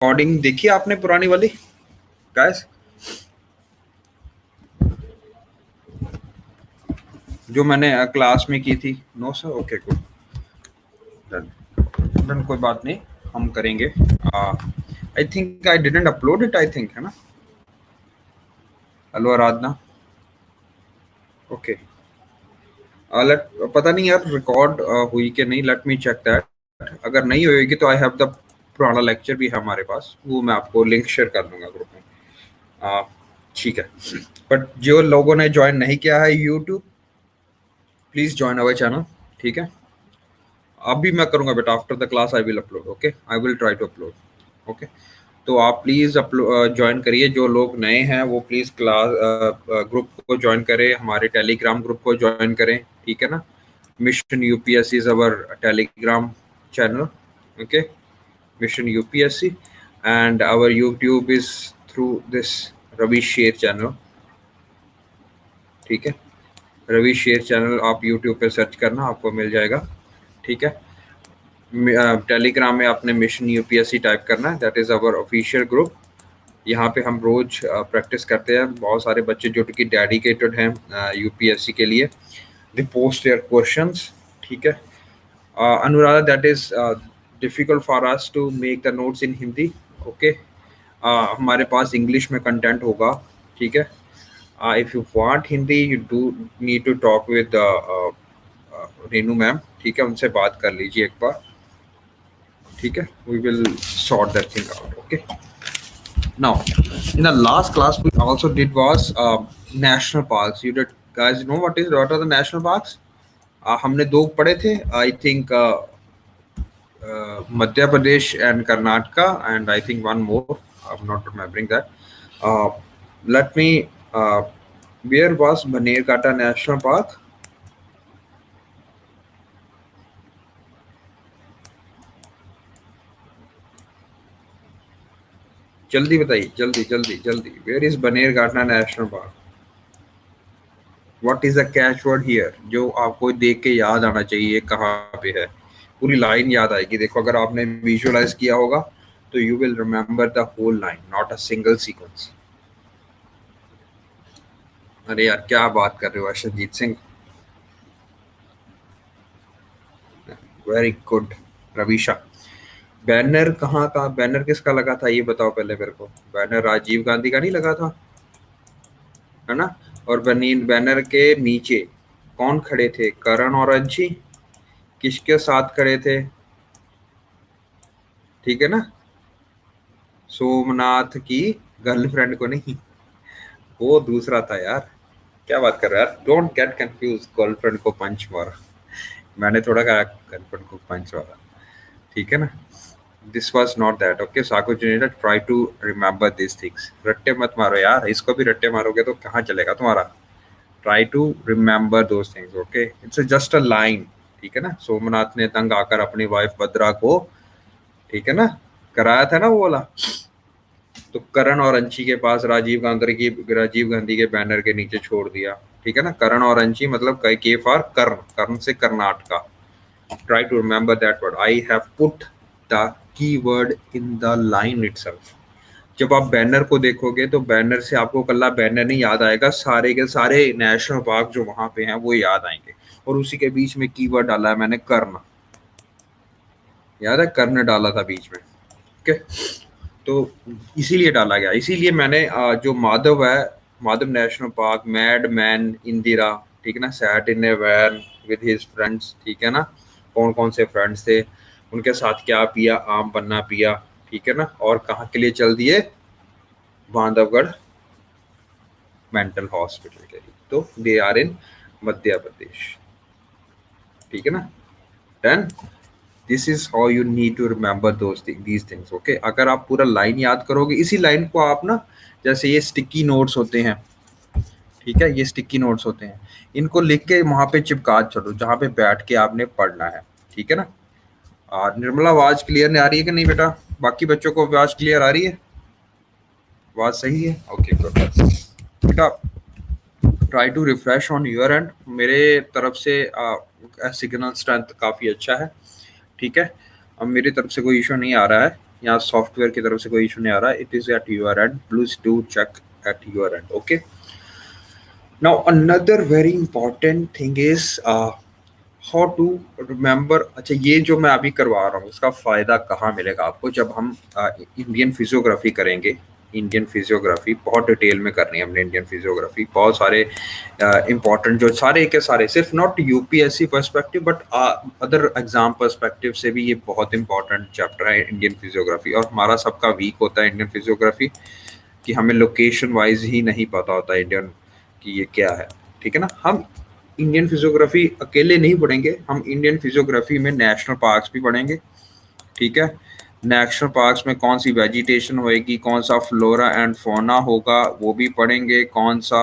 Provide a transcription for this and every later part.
Recording देखी आपने पुरानी वाली गाइस, जो मैंने क्लास में की थी? No sir, okay good, done done, कोई बात नहीं, हम करेंगे। I think I didn't upload it, I think, है ना? Hello Aradhana, okay. पता नहीं यार रिकॉर्ड हुई कि नहीं, लेट मी चेक दैट। अगर नहीं होएगी तो आई हैव द पुराना लेक्चर भी है हमारे पास, वो मैं आपको लिंक शेयर कर दूंगा ग्रुप में। ठीक है, बट जो लोगों ने ज्वाइन नहीं किया है YouTube, please join our channel, ठीक है? अभी मैं करूंगा बेटा, after the class I will upload, okay, I will try to upload, okay. तो आप प्लीज़ ज्वाइन करिए, जो लोग नए हैं वो प्लीज़ क्लास ग्रुप को ज्वाइन करें, हमारे टेलीग्राम ग्रुप को ज्वाइन करें, ठीक है ना? Mission UPSC is our Telegram channel, okay, mission UPSC, and our YouTube is through this Ravi Sher channel, ठीक है? रवि शेर चैनल आप यूट्यूब पे सर्च करना, आपको मिल जाएगा, ठीक है? टेलीग्राम में आपने मिशन यूपीएससी टाइप करना है, that is our official group. यहाँ पे हम रोज प्रैक्टिस करते हैं, बहुत सारे बच्चे जो कि डेडिकेटेड हैं यूपीएससी के लिए, दे पोस्ट देयर क्वेश्चंस, ठीक है? Anuradha, that is difficult for us to make the notes in Hindi, okay? हमारे पास इंग्लिश में कंटेंट होगा, ठीक है? If you want Hindi, you do need to talk with Renu ma'am, ठीक है? उनसे बात कर लीजिए एक बार, ठीक है? We will sort that thing out, okay? Now, in the last class we also did was national parks. You did guys know what are the national parks? हमने दो पढ़े थे, I think Madhya Pradesh and Karnataka, and I think one more. I'm not remembering that. Let me. Where was Banerghatta National Park? जल्दी बताइए, जल्दी जल्दी जल्दी। Where is Banerghatta National Park? What is the catchword here? जो आपको देख के याद आना चाहिए कहाँ पे है, पूरी लाइन याद आएगी। देखो अगर आपने विजुअलाइज किया होगा तो you will remember the whole line, not a single sequence. अरे यार क्या बात कर रहे हो Arshanjeet Singh, very good. Ravisha, banner कहाँ का, बैनर किसका लगा था ये बताओ पहले मेरे को। बैनर राजीव गांधी का नहीं लगा था, है ना? और बैनर के नीचे कौन खड़े थे? करण और अंशी। किसके साथ खड़े थे? ठीक है ना? सोमनाथ की गर्लफ्रेंड को नहीं, वो दूसरा था यार। क्या बात कर रहे हो यार, डोंट गेट कंफ्यूज। गर्लफ्रेंड को पंच मारा, मैंने थोड़ा कहा गर्लफ्रेंड को पंच मारा, ठीक है ना? This was not that, okay? साको Juneja, try to remember this things. रट्टे मत मारो यार, इसको भी रट्टे मारोगे तो कहाँ चलेगा तुम्हारा। Try to remember those things, okay? It's just a line, ठीक है ना? सोमनाथ ने तंग आकर अपनी वाइफ भद्रा को, ठीक है ना, कराया था ना वो वाला। तो करण और अंशी के पास राजीव गांधी के बैनर के नीचे छोड़ दिया, ठीक है ना? करण और अंशी मतलब के फॉर कर्ण, कर्ण से Karnataka. Try to remember that word. I have put the keyword in the line itself. जब आप बैनर को देखोगे तो बैनर से आपको कल्ला बैनर नहीं याद आएगा, सारे के सारे नेशनल पार्क जो वहां पे हैं वो याद आएंगे। और उसी के बीच में कीवर्ड डाला है मैंने, कर्ण। याद है, कर्ण डाला था बीच में, ओके? तो इसीलिए डाला गया, इसीलिए मैंने जो माधव है, Madhav national park, mad man Indira, ठीक है ना, sat in a van with his friends, ठीक है ना? कौन कौन से फ्रेंड्स थे, उनके साथ क्या पिया, आम पन्ना पिया, ठीक है ना? और कहाँ के लिए चल दिए? बांधवगढ़ मेंटल हॉस्पिटल के लिए। तो they are in Madhya Pradesh, ठीक है ना? Done. This is how you need to remember these things, okay? अगर आप पूरा लाइन याद करोगे, इसी लाइन को आप ना, जैसे ये स्टिकी नोट्स होते हैं, ठीक है, ये स्टिकी नोट्स होते हैं, इनको लिख के वहां पे चिपका चलो जहां पे बैठ के आपने पढ़ना है, ठीक है ना? और निर्मला, आवाज क्लियर आ रही है कि नहीं बेटा? बाकी बच्चों को आवाज क्लियर आ रही है? आवाज सही है, ओके गुड। बेटा try to refresh on your end. मेरे तरफ से सिग्नल स्ट्रेंथ काफ़ी अच्छा है, ठीक है? अब मेरी तरफ से कोई इशू नहीं आ रहा है, यहाँ सॉफ्टवेयर की तरफ से कोई इशू नहीं आ रहा, it is at your end, please do check at your end. Okay, now another very important thing is how to remember. अच्छा, ये जो मैं अभी करवा रहा हूँ उसका फायदा कहाँ मिलेगा आपको, जब हम इंडियन फिजियोग्राफी करेंगे. इंडियन फिजियोग्राफी बहुत डिटेल में करनी है हमने. इंडियन फिजियोग्राफी बहुत सारे इंपॉर्टेंट जो सारे के सारे, सिर्फ not UPSC perspective but other exam perspective से भी ये बहुत इंपॉर्टेंट चैप्टर है इंडियन फिजियोग्राफी. और हमारा सबका वीक होता है इंडियन फिजियोग्राफी कि हमें लोकेशन वाइज ही नहीं पता होता इंडियन कि ये क्या है. ठीक है ना. हम इंडियन फिजियोग्राफी अकेले नहीं पढ़ेंगे, हम इंडियन फिजियोग्राफी में नेशनल पार्क्स भी पढ़ेंगे. ठीक है, नेशनल पार्क्स में कौन सी वेजिटेशन होएगी, कौन सा फ्लोरा एंड फौना होगा वो भी पढ़ेंगे, कौन सा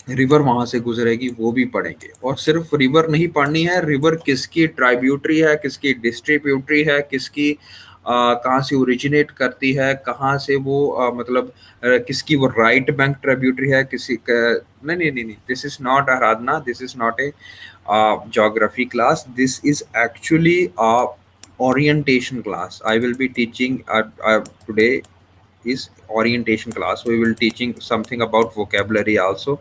रिवर वहां से गुजरेगी वो भी पढ़ेंगे. और सिर्फ रिवर नहीं पढ़नी है, रिवर किसकी ट्राइब्यूटरी है, किसकी डिस्ट्रीब्यूटरी है, किसकी कहाँ से ओरिजिनेट करती है, कहाँ से वो मतलब किसकी वो राइट बैंक ट्राइब्यूटरी है, किसी नहीं नहीं नहीं नहीं, this is not Aradhana, this is not A geography class, this is actually a orientation class. I will be teaching today is orientation class. We will teaching something about vocabulary also,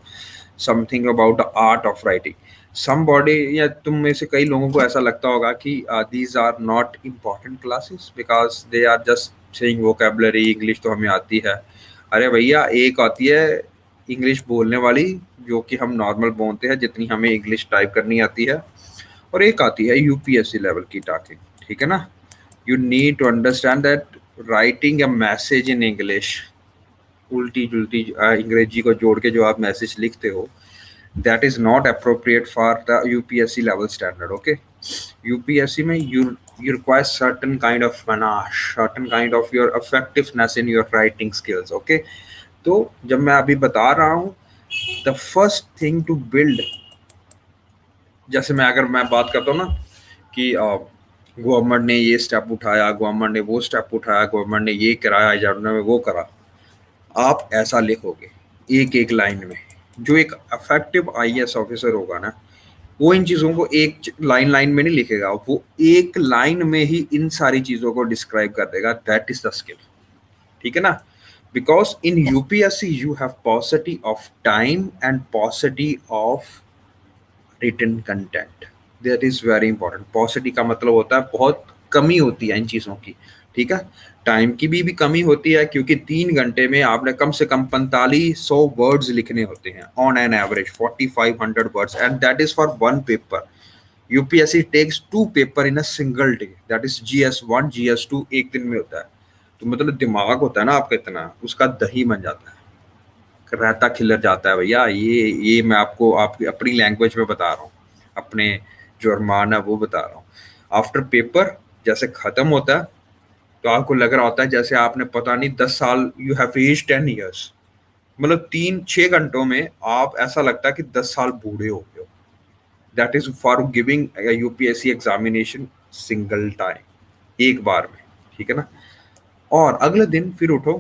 something about the art of writing. Somebody या तुम में से कई लोगों को ऐसा लगता होगा कि these are not important classes because they are just saying vocabulary, English तो हमें आती है. अरे भैया, एक आती है इंग्लिश बोलने वाली जो कि हम नॉर्मल बोलते हैं जितनी हमें इंग्लिश टाइप करनी आती है, और एक आती है यूपीएससी लेवल की टाकिंग. ठीक है ना. You need to understand that writing a message in English, उल्टी जुल्टी अंग्रेजी को जोड़ के जो आप मैसेज लिखते हो, that is not appropriate for the UPSC level standard. Okay, UPSC में you require certain kind of panache, certain kind of your effectiveness in your writing skills. Okay, तो जब मैं अभी बता रहा हूँ the first thing to build, जैसे अगर मैं बात करता हूँ ना कि गवर्नमेंट ने ये स्टेप उठाया, गवर्नमेंट ने वो स्टेप उठाया, गवर्नमेंट ने ये कराया, एजेंडा में वो करा, आप ऐसा लिखोगे एक एक लाइन में. जो एक इफेक्टिव आईएएस ऑफिसर होगा ना, वो इन चीजों को एक लाइन लाइन में नहीं लिखेगा, वो एक लाइन में ही इन सारी चीजों को डिस्क्राइब कर देगा. That is the skill. ठीक है ना. Because in UPSC you have paucity of time and paucity of written content. That is very important. Paucity का मतलब होता है बहुत कमी होती है इन चीजों की. ठीक है. टाइम की भी कमी होती है क्योंकि 3 घंटे में आपने कम से कम 4500 वर्ड्स लिखने होते हैं on an average 4500 words, and that is for one paper. UPSC takes 2 paper in a single day, that is GS1 GS2 एक दिन में होता है. तो मतलब दिमाग होता है ना आपका इतना, उसका दही बन जाता है, रहता खिलर जाता है भैया. ये मैं आपको आपकी अपनी लैंग्वेज में बता रहा हूँ, अपने जो अरमान है वो बता रहा हूँ. आफ्टर पेपर जैसे खत्म होता है तो आपको लग रहा होता है जैसे आपने पता नहीं 10 साल, यू हैव एज्ड 10 ईयर्स. मतलब 3-6 घंटों में आप ऐसा लगता है कि 10 साल बूढ़े हो गए हो. That is for giving UPSC examination single time, एक बार में. ठीक है ना. और अगले दिन फिर उठो,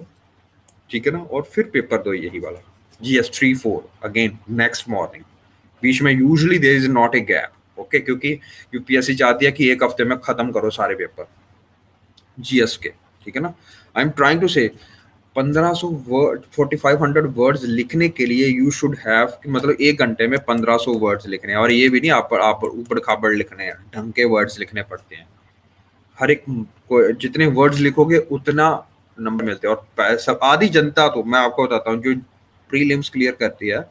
ठीक है ना, और फिर पेपर दो यही वाला GS3-4 अगेन नेक्स्ट मॉर्निंग. बीच में usually there is not a gap. Okay, क्योंकि यूपीएससी चाहती है कि एक हफ्ते में खत्म करो सारे पेपर जीएस के. ठीक है ना. आई एम ट्राइंग टू से 1500 वर्ड 4500 वर्ड्स लिखने के लिए यू शुड हैव, मतलब 1 घंटे में 1500 वर्ड्स लिखने हैं. और ये भी नहीं आप ऊपर खाबड़ लिखने हैं, ढंग के वर्ड्स लिखने पड़ते हैं. हर एक जितने वर्ड्स लिखोगे उतना नंबर मिलते हैं. और सब आधी जनता, तो मैं आपको बताता हूँ जो प्रीलिम्स क्लियर करती है,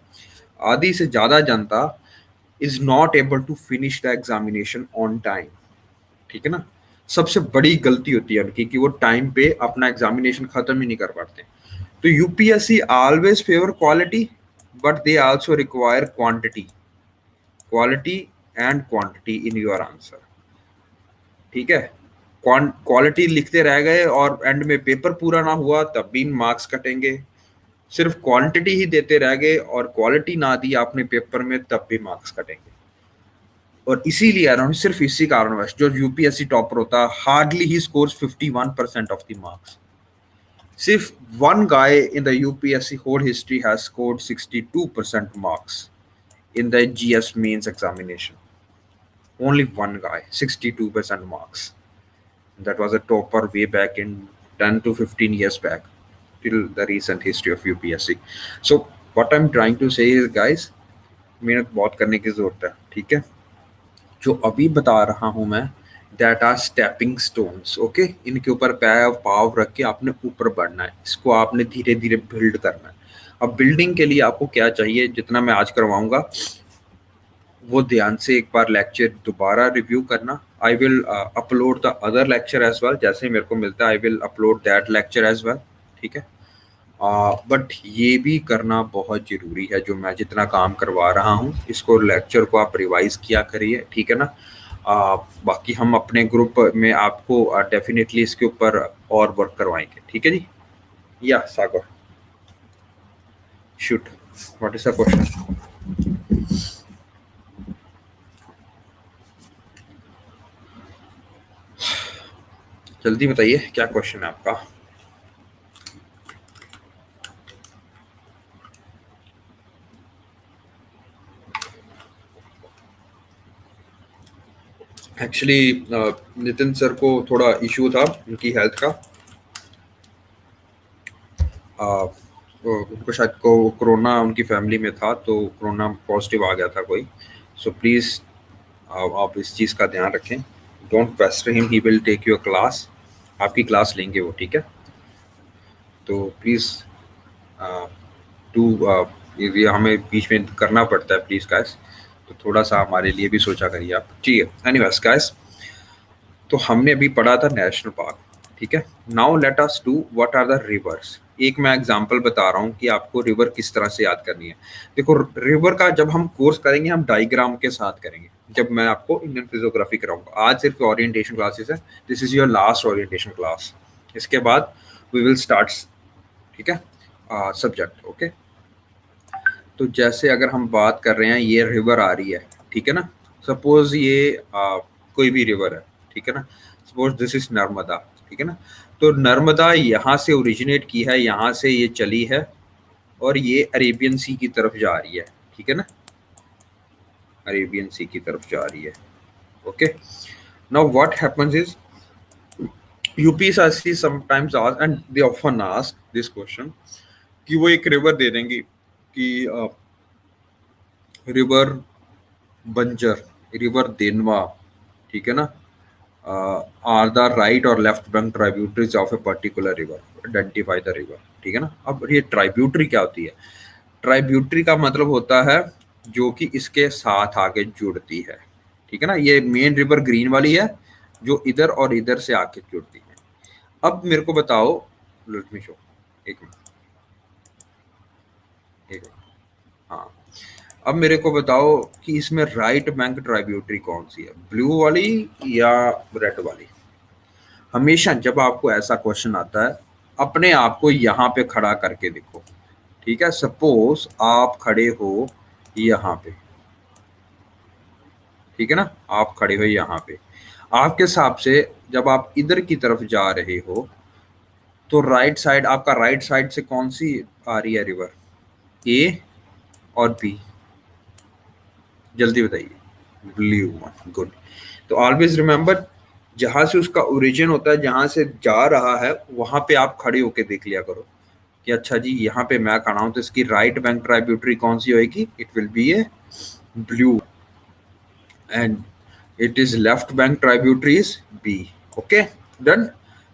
आधी से ज्यादा जनता is not able to finish the examination on time. ठीक है ना. सबसे बड़ी गलती होती है उनकी कि वो टाइम पे अपना एग्जामिनेशन खत्म ही नहीं कर पाते. तो UPSC always favour quality but they also require quantity, quality and quantity in your answer. ठीक है. क्वालिटी लिखते रह गए और एंड में पेपर पूरा ना हुआ तब भी मार्क्स कटेंगे. सिर्फ क्वांटिटी ही देते रह गए और क्वालिटी ना दी आपने पेपर में तब भी मार्क्स कटेंगे. और इसीलिए अराउंड सिर्फ इसी कारणवश जो यूपीएससी टॉपर होता है हार्डली ही स्कोर्स 51% ऑफ द मार्क्स. सिर्फ one guy in the UPSC whole history has scored 62% marks in the GS mains examination. Only one guy, 62% marks. That was a topper way back in 10 to 15 years back, till the recent history of UPSC. So what I'm trying to say is guys, मेहनत बहुत करने की जरूरत है, ठीक है। जो अभी बता रहा हूं मैं, that are stepping stones, okay. इनके ऊपर पैर पाव रख के आपने ऊपर बढ़ना है, इसको आपने धीरे धीरे बिल्ड करना है। अब बिल्डिंग के लिए आपको क्या चाहिए, जितना मैं आज करवाऊंगा वो ध्यान से एक बार लेक्चर दोबारा रिव्यू करना। I will upload the other lecture as well, जैसे मेरे को मिलता है I will upload that lecture as well, ठीक है। बट ये भी करना बहुत जरूरी है, जो मैं जितना काम करवा रहा हूँ इसको लेक्चर को आप रिवाइज किया करिए, ठीक है ना। बाकी हम अपने ग्रुप में आपको डेफिनेटली इसके ऊपर और वर्क करवाएंगे, ठीक है जी। या Sagar shoot, what is the question? जल्दी बताइए क्या क्वेश्चन है आपका। एक्चुअली नितिन सर को थोड़ा इशू था उनकी हेल्थ का, उनको शायद को कोरोना उनकी फैमिली में था, तो कोरोना पॉजिटिव आ गया था कोई। सो प्लीज़ आप इस चीज़ का ध्यान रखें। Don't pester him, he will take your class, आपकी क्लास लेंगे वो, ठीक है। तो प्लीज़ टू ये हमें बीच में करना पड़ता है प्लीज़ गाइस, तो थोड़ा सा हमारे लिए भी सोचा करिए आप, ठीक है। एनीवेज गाइस, तो हमने अभी पढ़ा था नेशनल पार्क, ठीक है। Now let us do what are the rivers. एक मैं एग्जांपल बता रहा हूँ कि आपको रिवर किस तरह से याद करनी है। देखो रिवर का जब हम कोर्स करेंगे हम डायग्राम के साथ करेंगे, जब मैं आपको इंडियन फिजियोग्राफी कराऊंगा। आज सिर्फ ओरिएंटेशन क्लासेस है, this is your last orientation class. इसके बाद वी विल स्टार्ट, ठीक है, सब्जेक्ट, ओके। तो जैसे अगर हम बात कर रहे हैं, ये रिवर आ रही है, ठीक है ना। सपोज ये कोई भी रिवर है, ठीक है ना। सपोज दिस इज नर्मदा, ठीक है ना। तो नर्मदा यहाँ से ओरिजिनेट की है, यहाँ से ये चली है और ये अरेबियन सी की तरफ जा रही है, ठीक है ना। अरेबियन सी की तरफ जा रही है, okay. Now what happens is UPSC sometimes ask and they often ask this question कि वो एक रिवर दे देंगे कि रिवर बंजर, रिवर देनवा, ठीक है ना, आर द राइट और left bank tributaries of a particular river, identify the river, ठीक है ना। अब ये ट्राइब्यूटरी क्या होती है? ट्राइब्यूटरी का मतलब होता है जो कि इसके साथ आगे जुड़ती है, ठीक है ना। ये मेन रिवर ग्रीन वाली है जो इधर और इधर से आके जुड़ती है। अब मेरे को बताओ, लेट मी शो, एक मिनट, एक मिनट, हाँ। अब मेरे को बताओ कि इसमें राइट बैंक ट्राइब्यूटरी कौन सी है, ब्लू वाली या रेड वाली? हमेशा जब आपको ऐसा क्वेश्चन आता है अपने आप को यहाँ पे खड़ा करके देखो, ठीक है। सपोज आप खड़े हो यहाँ पे, ठीक है ना, आप खड़े हो यहाँ पे। आपके हिसाब से जब आप इधर की तरफ जा रहे हो तो राइट साइड, आपका राइट साइड से कौन सी आ रही है रिवर, ए और बी? जल्दी बताइए। Blue one, good. तो ऑलवेज रिमेंबर, जहां से उसका ओरिजिन होता है, जहां से जा रहा है वहां पे आप खड़े होके देख लिया करो कि अच्छा जी यहाँ पे मैं खड़ा हूं तो इसकी राइट बैंक ट्राइब्यूटरी कौन सी होगी, it will be a blue, and it is left bank tributary is B, okay, done.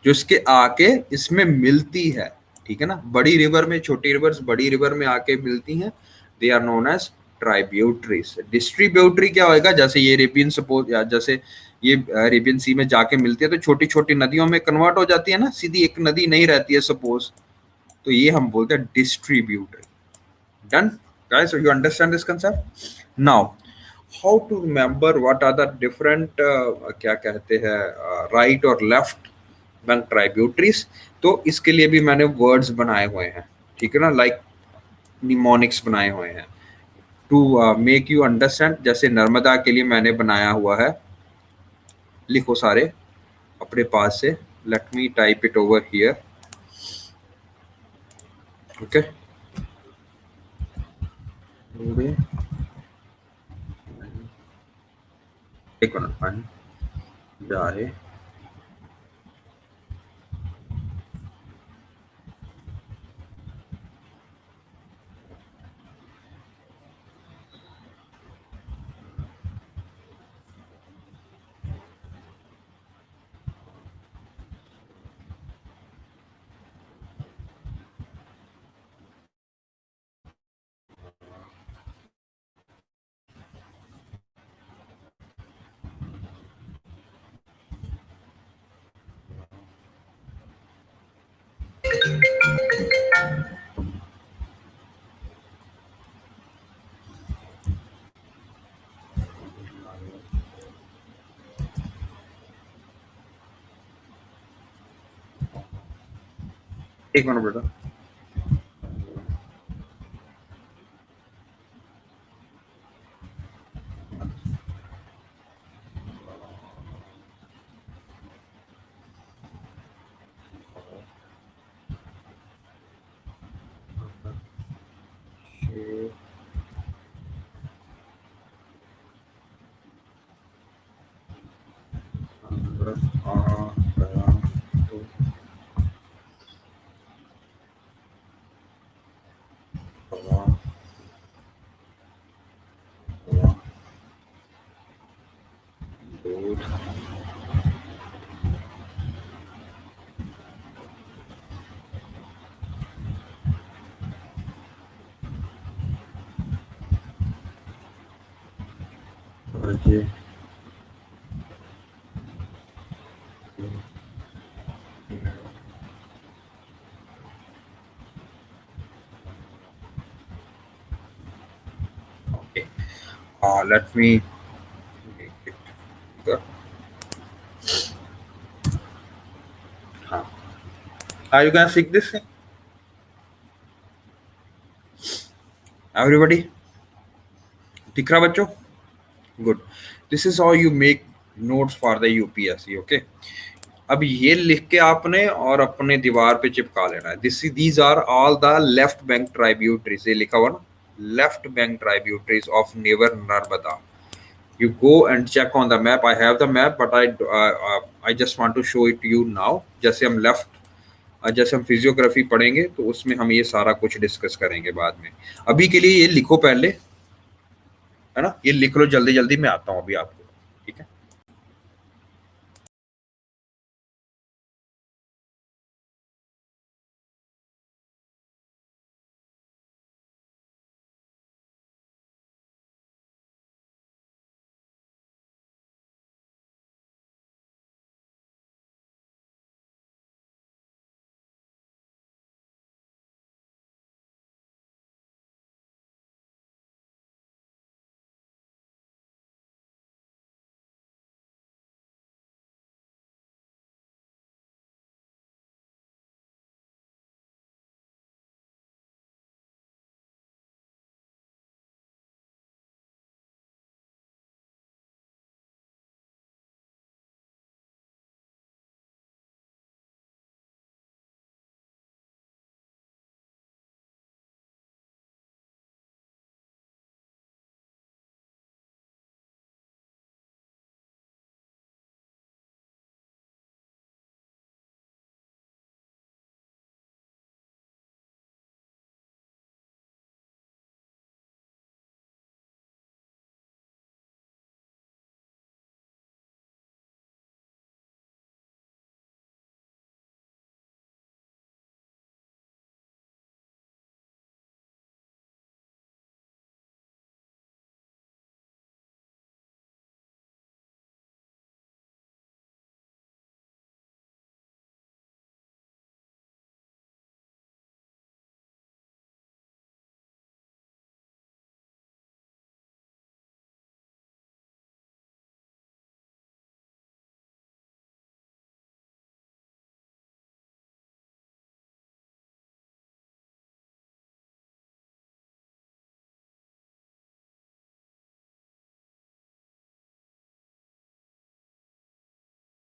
जो इसके आके इसमें मिलती है, ठीक है ना, बड़ी रिवर में छोटी रिवर्स बड़ी रिवर में आके मिलती हैं, they are known as tributaries. Distributary क्या होएगा, जैसे ये अरेबियन, सपोज या जैसे ये अरेबियन सी में जाके मिलती है तो छोटी छोटी नदियों में कन्वर्ट हो जाती है ना, सीधी एक नदी नहीं रहती है सपोज, तो ये हम बोलते हैं distributary. Done guys, so you understand this concept now? How to remember what are the different क्या कहते हैं राइट और लेफ्ट बैंक ट्राइब्यूटरीज? तो इसके लिए भी मैंने वर्ड्स बनाए हुए हैं, ठीक है ना, लाइक निमोनिक्स बनाए हुए हैं टू मेक यू अंडरस्टैंड। जैसे नर्मदा के लिए मैंने बनाया हुआ है, लिखो सारे अपने पास से, let me type it over here, okay. एक मिनट, जाए एक मिनट बेटा। जी। Okay. Let me make it bigger. हाँ, you can see this thing? Everybody, दिख रहा बच्चों? Good. This is how you make notes for the UPSC. Okay. अब ये लिख के आपने और अपने दीवार पे चिपका लेना है। These are all the left bank tributaries, ये लिखा हुआ ना, left bank tributaries of river Narmada. You go and check on the map. I have the map, but I just want to show it to you now. जैसे हम physiography पढ़ेंगे तो उसमें हम ये सारा कुछ डिस्कस करेंगे बाद में। अभी के लिए ये लिखो पहले, है ना, ये लिख लो जल्दी जल्दी, मैं आता हूँ अभी आपको, ठीक है।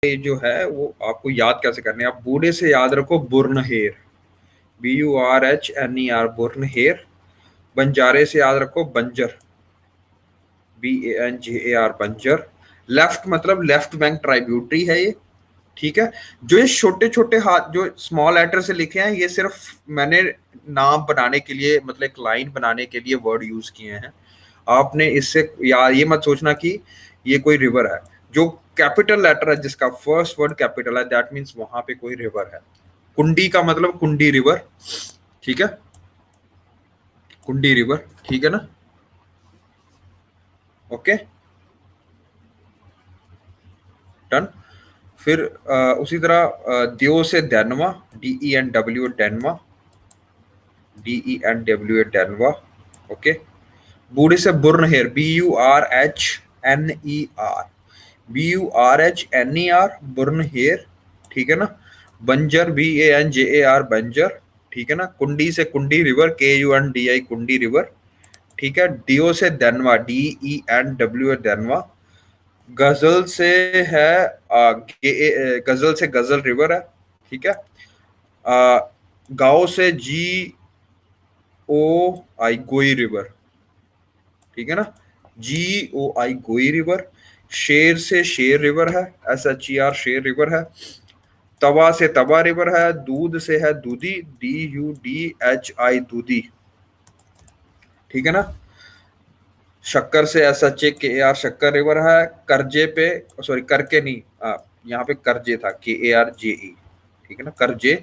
ये जो है वो आपको याद कैसे करने हैं, आप बूढ़े से याद रखो बुर्नहेर, BURHNER, बुर्नहेर। बंजारे से याद रखो बंजर, BANJAR, बंजर। लेफ्ट मतलब लेफ्ट बैंक ट्राइब्यूटरी है ये, ठीक है। जो ये छोटे छोटे हाथ जो स्मॉल लेटर से लिखे हैं, ये सिर्फ मैंने नाम बनाने के लिए, मतलब एक लाइन बनाने के लिए वर्ड यूज किए हैं। आपने इससे यार ये मत सोचना कि ये कोई रिवर है। जो कैपिटल लेटर है, जिसका फर्स्ट वर्ड कैपिटल है, दैट मीन्स वहां पे कोई रिवर है। कुंडी का मतलब कुंडी रिवर, ठीक है, कुंडी रिवर, ठीक है ना। Okay, done. फिर उसी तरह द्यो से डेनवा, DENW, डेनवा, DENWA, डेनवा। ओके। बूढ़े से बुर्नहेर, BURHNER, BURHNER, बुर्नहेर, ठीक है ना। बंजर, BANJAR, बंजर, ठीक है ना। कुंडी से कुंडी रिवर, KUNDI, कुंडी रिवर, ठीक है। डियो से दनवा, DENW, दनवा। गजल से है गजल से गजल रिवर है, ठीक है। आ, गांव से GOI, गोई रिवर, ठीक है ना। GOI, गोई रिवर। शेर से शेर रिवर है, SHER, शेर रिवर है। तवा से तवा रिवर है। दूध से है दूधी, DUDHI, दूधी, ठीक है ना। शक्कर से SHAKAR, शक्कर रिवर है। कर्जे पे, सॉरी करके नहीं, यहाँ पे कर्जे था, KARJE, ठीक है ना। कर्जे,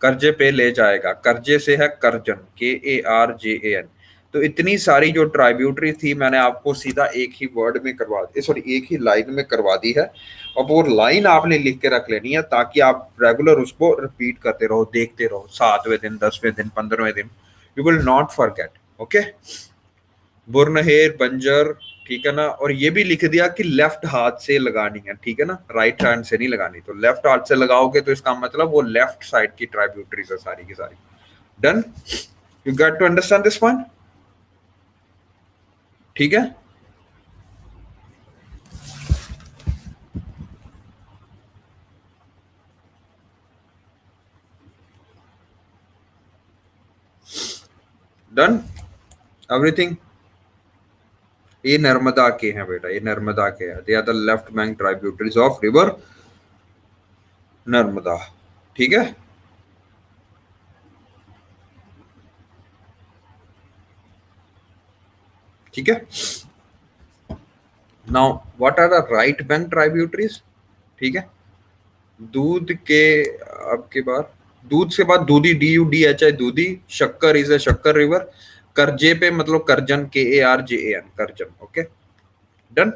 कर्जे पे ले जाएगा। कर्जे से है करजन, KARJAN। तो इतनी सारी जो ट्राइब्यूटरी थी मैंने आपको सीधा एक ही वर्ड में करवा दी, सॉरी एक ही लाइन में करवा दी है। और वो लाइन आपने लिख के रख लेनी है ताकि आप रेगुलर उसको रिपीट करते रहो, देखते रहो, 7वें दिन, 10वें दिन, 15वें दिन, you will not forget. Okay, बुरनहेर, बंजर, ठीक है ना। और ये भी लिख दिया कि लेफ्ट हाथ से लगानी है, ठीक है ना, राइट हैंड से नहीं लगानी। तो लेफ्ट हाथ से लगाओगे तो इसका मतलब वो लेफ्ट साइड की ट्राइब्यूटरीज है सारी की सारी। Done, you get to understand this point, ठीक है। Done everything. ये नर्मदा के हैं बेटा, ये नर्मदा के हैं। They are the left bank tributaries of river Narmada, ठीक है। ठीक है। Now what are the right bank tributaries, ठीक है। दूध के, अब के बाद दूध से बाद दूधी, DUDHI, दूधी। शक्कर इज ए शक्कर रिवर। करजे पे मतलब Karjan, KARJAN, Karjan. Okay, done.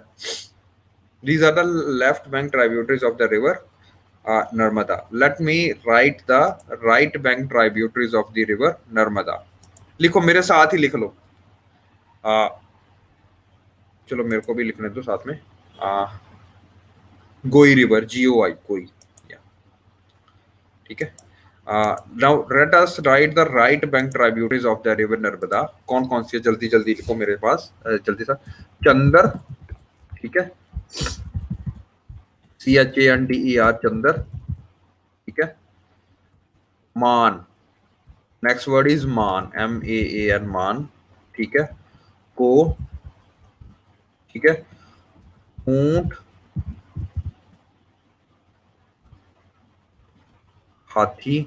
These are the left bank tributaries of the river Narmada. Let me write the right bank tributaries of the river Narmada. लिखो मेरे साथ ही लिख लो। आ, चलो मेरे को भी लिखने दो साथ में। गोई रिवर, GOI, गोई, ठीक है। Now let us right the right bank tributaries of the river Narmada. कौन कौन सी है, जल्दी जल्दी लिखो मेरे पास, जल्दी सा। चंदर, ठीक है, CHANDER, चंदर, ठीक है। मान, नेक्स्ट वर्ड इज मान, MAAN, मान, ठीक है। को, ठीक है। ऊंट, हाथी,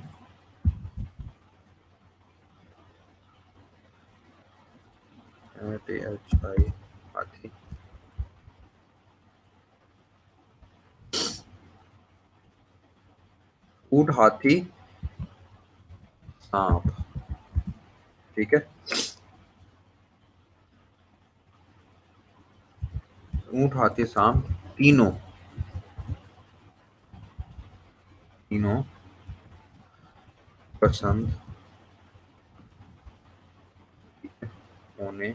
HI, हाथी। ऊंट, हाथी, सांप, ठीक है। ऊंट, हाथी, सांप, तीनों, तीनों पसंद होने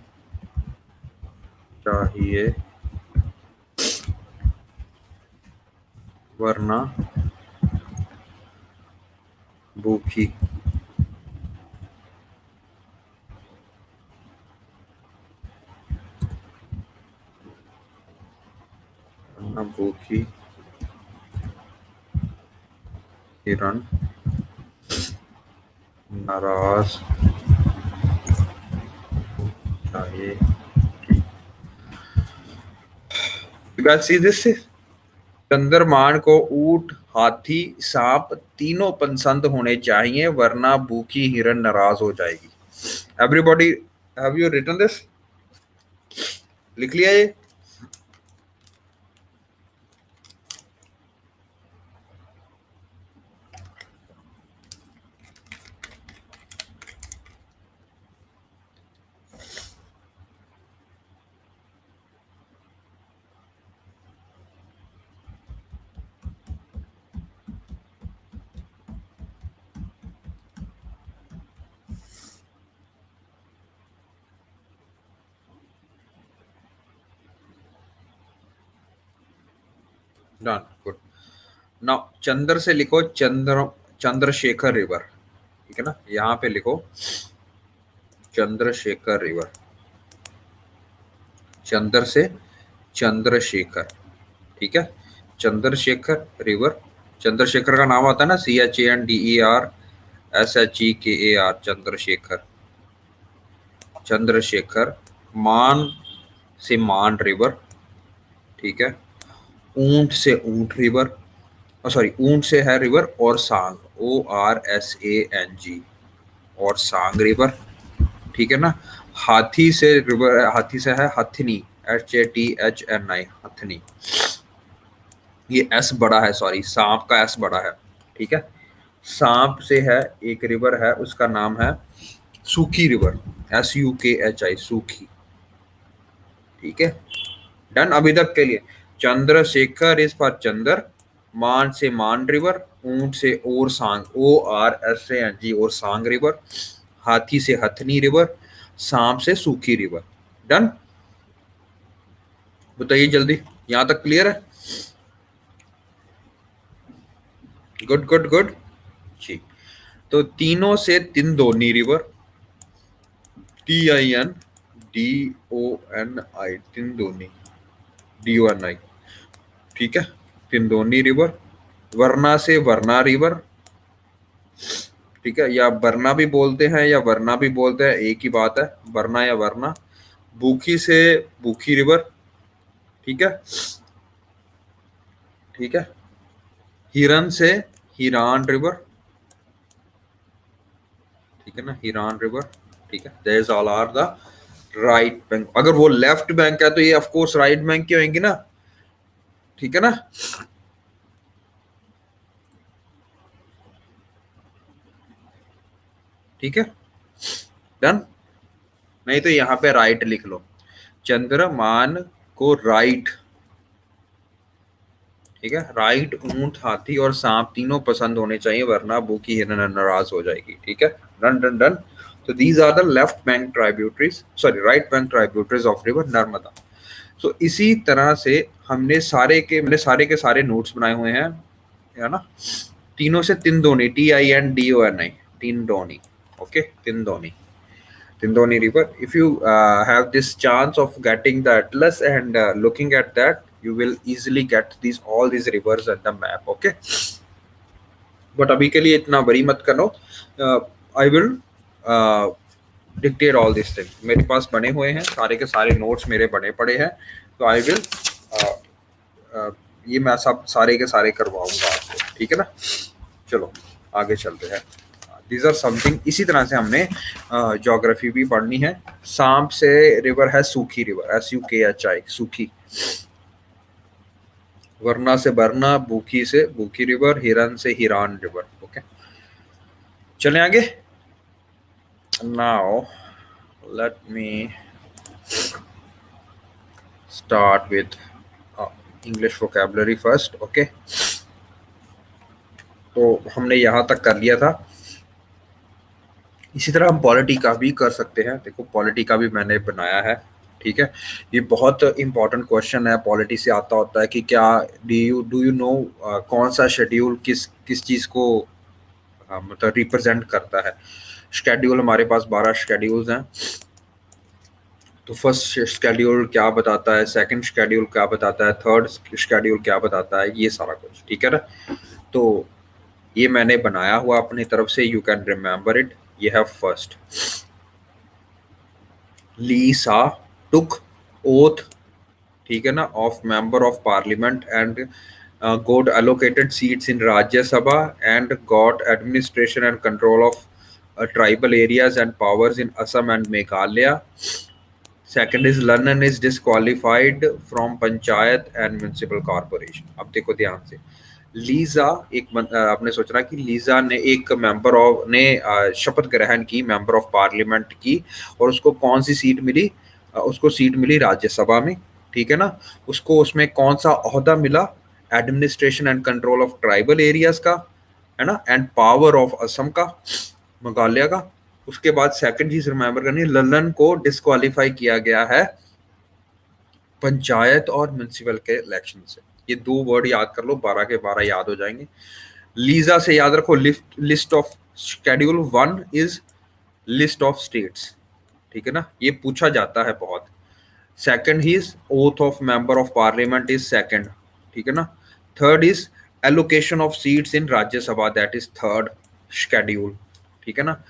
चाहिए वरना भूखी, वरना भूखी हिरण नाराज चाहिए। You guys see this? चंद्रमान को ऊंट, हाथी, सांप तीनों पसंद होने चाहिए वरना भूखी हिरण नाराज हो जाएगी। Everybody, have you written this? लिख लिया ये? Done, good. नाउ चंद्र से लिखो चंद्र, चंद्रशेखर रिवर, ठीक है ना, यहाँ पे लिखो चंद्रशेखर रिवर, चंद्र से चंद्रशेखर, ठीक है, चंद्रशेखर रिवर। चंद्रशेखर का नाम आता है ना, CHANDERSHEKAR, चंद्रशेखर, चंद्रशेखर। मान से मान रिवर, ठीक है, ऊंट से ऊंट रिवर, सॉरी ऊंट से है रिवर, और सांग, ORSANG, और सांग रिवर, ठीक है ना। हाथी से रिवर, हाथी से है हथनी, HATHNI, हथनी। ये एस बड़ा है, सॉरी सांप का एस बड़ा है, ठीक है। सांप से है एक रिवर है, उसका नाम है सूखी रिवर, SUKHI, सूखी, ठीक है। डन अभी तक के लिए। चंद्रशेखर इज फॉर चंद्र, मान से मान रिवर, ऊंट से और सांग, ORSANG, और सांग रिवर, हाथी से हथनी रिवर, सांप से सूखी रिवर। डन, बताइए जल्दी, यहां तक क्लियर है? गुड गुड गुड जी। तो तीनों से तिंदोनी रिवर, TINDONI, तिंदोनी, DONI, ठीक है, तिंदोनी रिवर। वरना से वरना रिवर, ठीक है, या वरना भी बोलते हैं या वरना भी बोलते हैं, एक ही बात है, वरना या वरना। बूखी से बूखी रिवर, ठीक है, ठीक है। हिरन से हिरान रिवर, ठीक है ना, हिरान रिवर, ठीक है। There all are the right bank. अगर वो लेफ्ट बैंक है तो ये ऑफ कोर्स राइट बैंक की होंगी ना, ठीक है ना। ठीक है, डन। नहीं तो यहाँ पे राइट लिख लो, चंद्रमान को राइट, ठीक है, राइट ऊंट, हाथी और सांप तीनों पसंद होने चाहिए, वरना भूखी हिरन नाराज हो जाएगी, ठीक है। Done done done. तो these are the left bank tributaries, sorry right bank tributaries of river Narmada. तो इसी तरह से मैंने सारे के सारे नोट्स बनाए हुए हैं, है ना। तीनों से Tindoni, TINDONI, Tindoni, okay, Tindoni, Tindoni River. If you have this chance of getting the atlas and looking at that, you will easily get all these rivers on the map. Okay. But अभी के लिए इतना बड़ी मत करो. I will dictate all these things. मेरे पास बने हुए हैं सारे के सारे notes, मेरे बने पड़े हैं, तो I will ये मैं सब सारे के सारे करवाऊंगा आपको, ठीक है ना। चलो आगे चलते हैं। These are something, इसी तरह से हमने ज्योग्राफी भी पढ़नी है। सांप से रिवर है सूखी रिवर, SUKHI, सूखी। वरना से वरना, भूखी से भूखी रिवर, हिरन से हिरान रिवर, ओके। चलें आगे। Now let me start with English vocabulary first, okay। तो हमने यहाँ तक कर लिया था। इसी तरह हम पॉलिटी का भी कर सकते हैं। देखो पॉलिटी का भी मैंने बनाया है, ठीक है। ये बहुत इंपॉर्टेंट क्वेश्चन है, पॉलिटी से आता होता है कि क्या डू यू नो कौन सा शेड्यूल किस चीज़ को मतलब रिप्रेजेंट करता है। शेड्यूल हमारे पास 12 शेड्यूल्स हैं। तो फर्स्ट शेड्यूल क्या बताता है, सेकंड शेड्यूल क्या बताता है, थर्ड शेड्यूल क्या बताता है, ये सारा कुछ, ठीक है ना। तो ये मैंने बनाया हुआ अपनी तरफ से, यू कैन रिमेम्बर इट। ये है फर्स्ट, लीसा टुक ओथ, ठीक है ना, of member of parliament and got allocated seats in Rajya Sabha and got administration and control of tribal areas and powers in Assam and Meghalaya. Second is London is disqualified from Panchayat and Municipal Corporation. अब देखो ध्यान से, Lisa आपने सोचना कि Lisa ने एक member of ने शपथ ग्रहण की, मेंबर ऑफ पार्लियामेंट की, और उसको कौन सी सीट मिली, उसको सीट मिली राज्यसभा में, ठीक है ना। उसको उसमें कौन सा ओहदा मिला, administration and control of tribal areas का, है ना, एंड पावर ऑफ असम का, मेघालय का। उसके बाद सेकंड चीज रिमेंबर करनी, ललन को डिस्क्वालीफाई किया गया है पंचायत और म्युनिसिपल के इलेक्शन से। ये दो वर्ड याद कर लो, 12 के 12 याद हो जाएंगे। लीजा से याद रखो, list of schedule 1 is list of states, ठीक है ना, ये पूछा जाता है बहुत। Second is oath of member of parliament is second, ठीक है ना। Third is allocation of seats in Rajya Sabha, that is third schedule, ठीक है ना।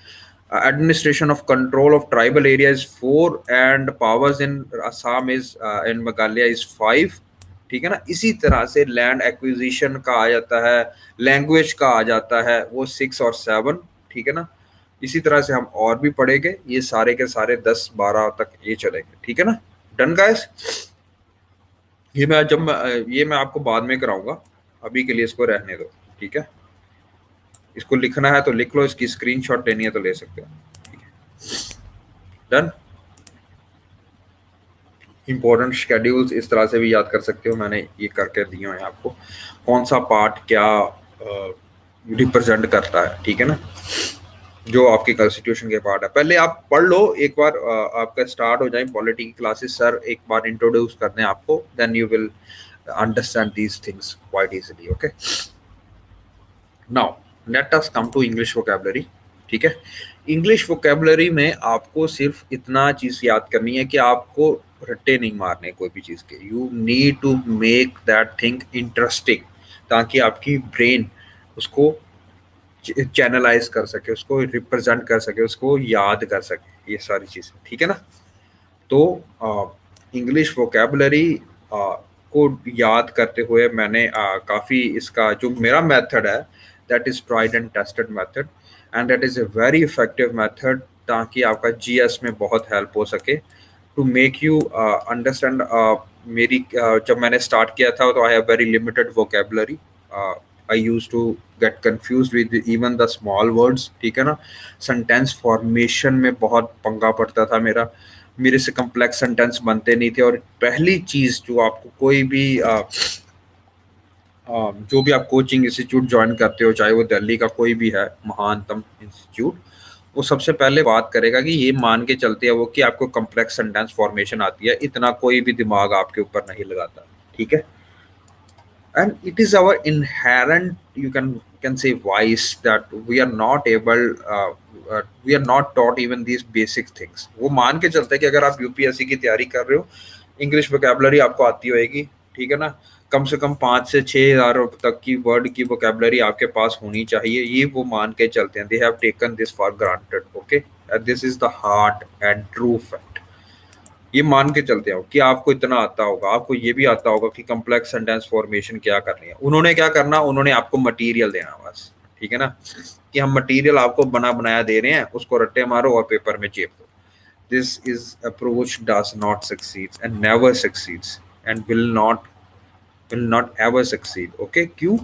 Administration of control of tribal area is 4 and powers in Assam is in Meghalaya is 5, ठीक है ना। इसी तरह से लैंड एक्विजिशन का आ जाता है, लैंग्वेज का आ जाता है, वो 6 और 7, ठीक है ना। इसी तरह से हम और भी पढ़ेंगे, ये सारे के सारे 10-12 तक ये चलेंगे, ठीक है ना। डन गाइस, ये मैं आपको बाद में कराऊंगा, अभी के लिए इसको रहने दो, ठीक है। इसको लिखना है तो लिख लो, इसकी स्क्रीनशॉट लेनी है तो ले सकते हो, ठीक है। डन। इंपॉर्टेंट शेड्यूल्स इस तरह से भी याद कर सकते हो, मैंने ये करके दिए हैं आपको, कौन सा पार्ट क्या रिप्रेजेंट करता है, ठीक है ना, जो आपके कॉन्स्टिट्यूशन के पार्ट है। पहले आप पढ़ लो एक बार, आपका स्टार्ट हो जाए पॉलिटी की क्लासेस, सर एक बार इंट्रोड्यूस कर दें आपको, then you will understand these things quite easily, okay. Now let us come to English vocabulary, ठीक है। इंग्लिश वोकैबुलरी में आपको सिर्फ इतना चीज याद करनी है कि आपको रट्टे नहीं मारने कोई भी चीज के, you need to make that thing interesting, ताकि आपकी ब्रेन उसको चैनलाइज कर सके, उसको रिप्रेजेंट कर सके, उसको याद कर सके, ये सारी चीजें, ठीक है ना। तो इंग्लिश वोकैबुलरी को याद करते हुए मैंने काफ़ी इसका जो मेरा मेथड है, that is tried and tested method, and that is a very effective method, ताकि आपका जीएस में बहुत हेल्प हो सके, टू मेक यू अंडरस्टैंड। मेरी जब मैंने स्टार्ट किया था तो I have very limited vocabulary, I use to get confuse with even the small words, ठीक है ना। सेंटेंस फॉर्मेशन में बहुत पंगा पड़ता था मेरा, मेरे से कम्प्लेक्स सेंटेंस बनते नहीं थे। और पहली चीज जो आपको कोई भी जो भी आप कोचिंग इंस्टीट्यूट ज्वाइन करते हो, चाहे वो दिल्ली का कोई भी है महानतम इंस्टीट्यूट, वो सबसे पहले बात करेगा कि ये मान के चलते हैं वो कि आपको कम्प्लेक्स सेंटेंस फॉर्मेशन आती है, इतना कोई भी दिमाग आपके ऊपर नहीं लगाता, ठीक है। and it is our inherent, you can say, vice that we are not able, we are not taught even these basic things। वो मान के चलते हैं कि अगर आप यूपीएससी की तैयारी कर रहे हो, इंग्लिश वोकैबुलरी आपको आती होएगी, ठीक है ना। कम से कम 5 से 6 हज़ार तक की वर्ड की वोकैबुलरी आपके पास होनी चाहिए, ये वो मान के चलते हैं, they have taken this for granted, okay. This is the hard and true fact. ये मान के चलते हो कि आपको इतना आता होगा, आपको ये भी आता होगा कि कम्प्लेक्स सेंटेंस फॉर्मेशन क्या करनी है। उन्होंने क्या करना, उन्होंने आपको मटेरियल देना बस, ठीक है ना, कि हम मटेरियल आपको बना बनाया दे रहे हैं, उसको रट्टे मारो और पेपर में चेप दो। This is approach does not succeed and never succeeds and will not ever succeed, okay. क्यों?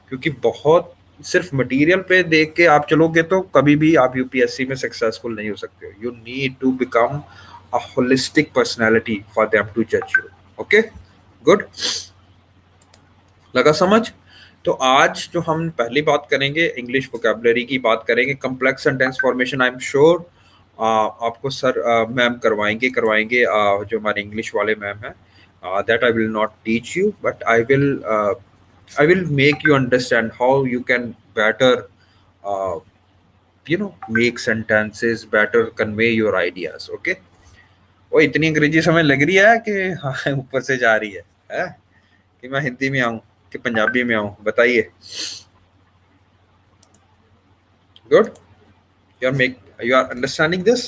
क्योंकि बहुत सिर्फ मटेरियल पे देख के आप चलोगे तो कभी भी आप यूपीएससी में सक्सेसफुल नहीं हो सकते हो। You need to become a holistic personality for them to जज यू, ओके। गुड, लगा समझ? तो आज जो हम पहली बात करेंगे, इंग्लिश वोकैबुलरी की बात करेंगे, complex sentence formation. I am sure आपको सर मैम करवाएंगे जो हमारे इंग्लिश वाले मैम हैं, that I will not teach you, but I will make you understand how you can better, uh, make sentences, better convey your ideas. Okay? वो इतनी अंग्रेजी समझ लग रही है कि हाँ ऊपर से जा रही है कि मैं हिंदी में आऊं कि पंजाबी में आऊं, बताइए। Good, you are understanding this?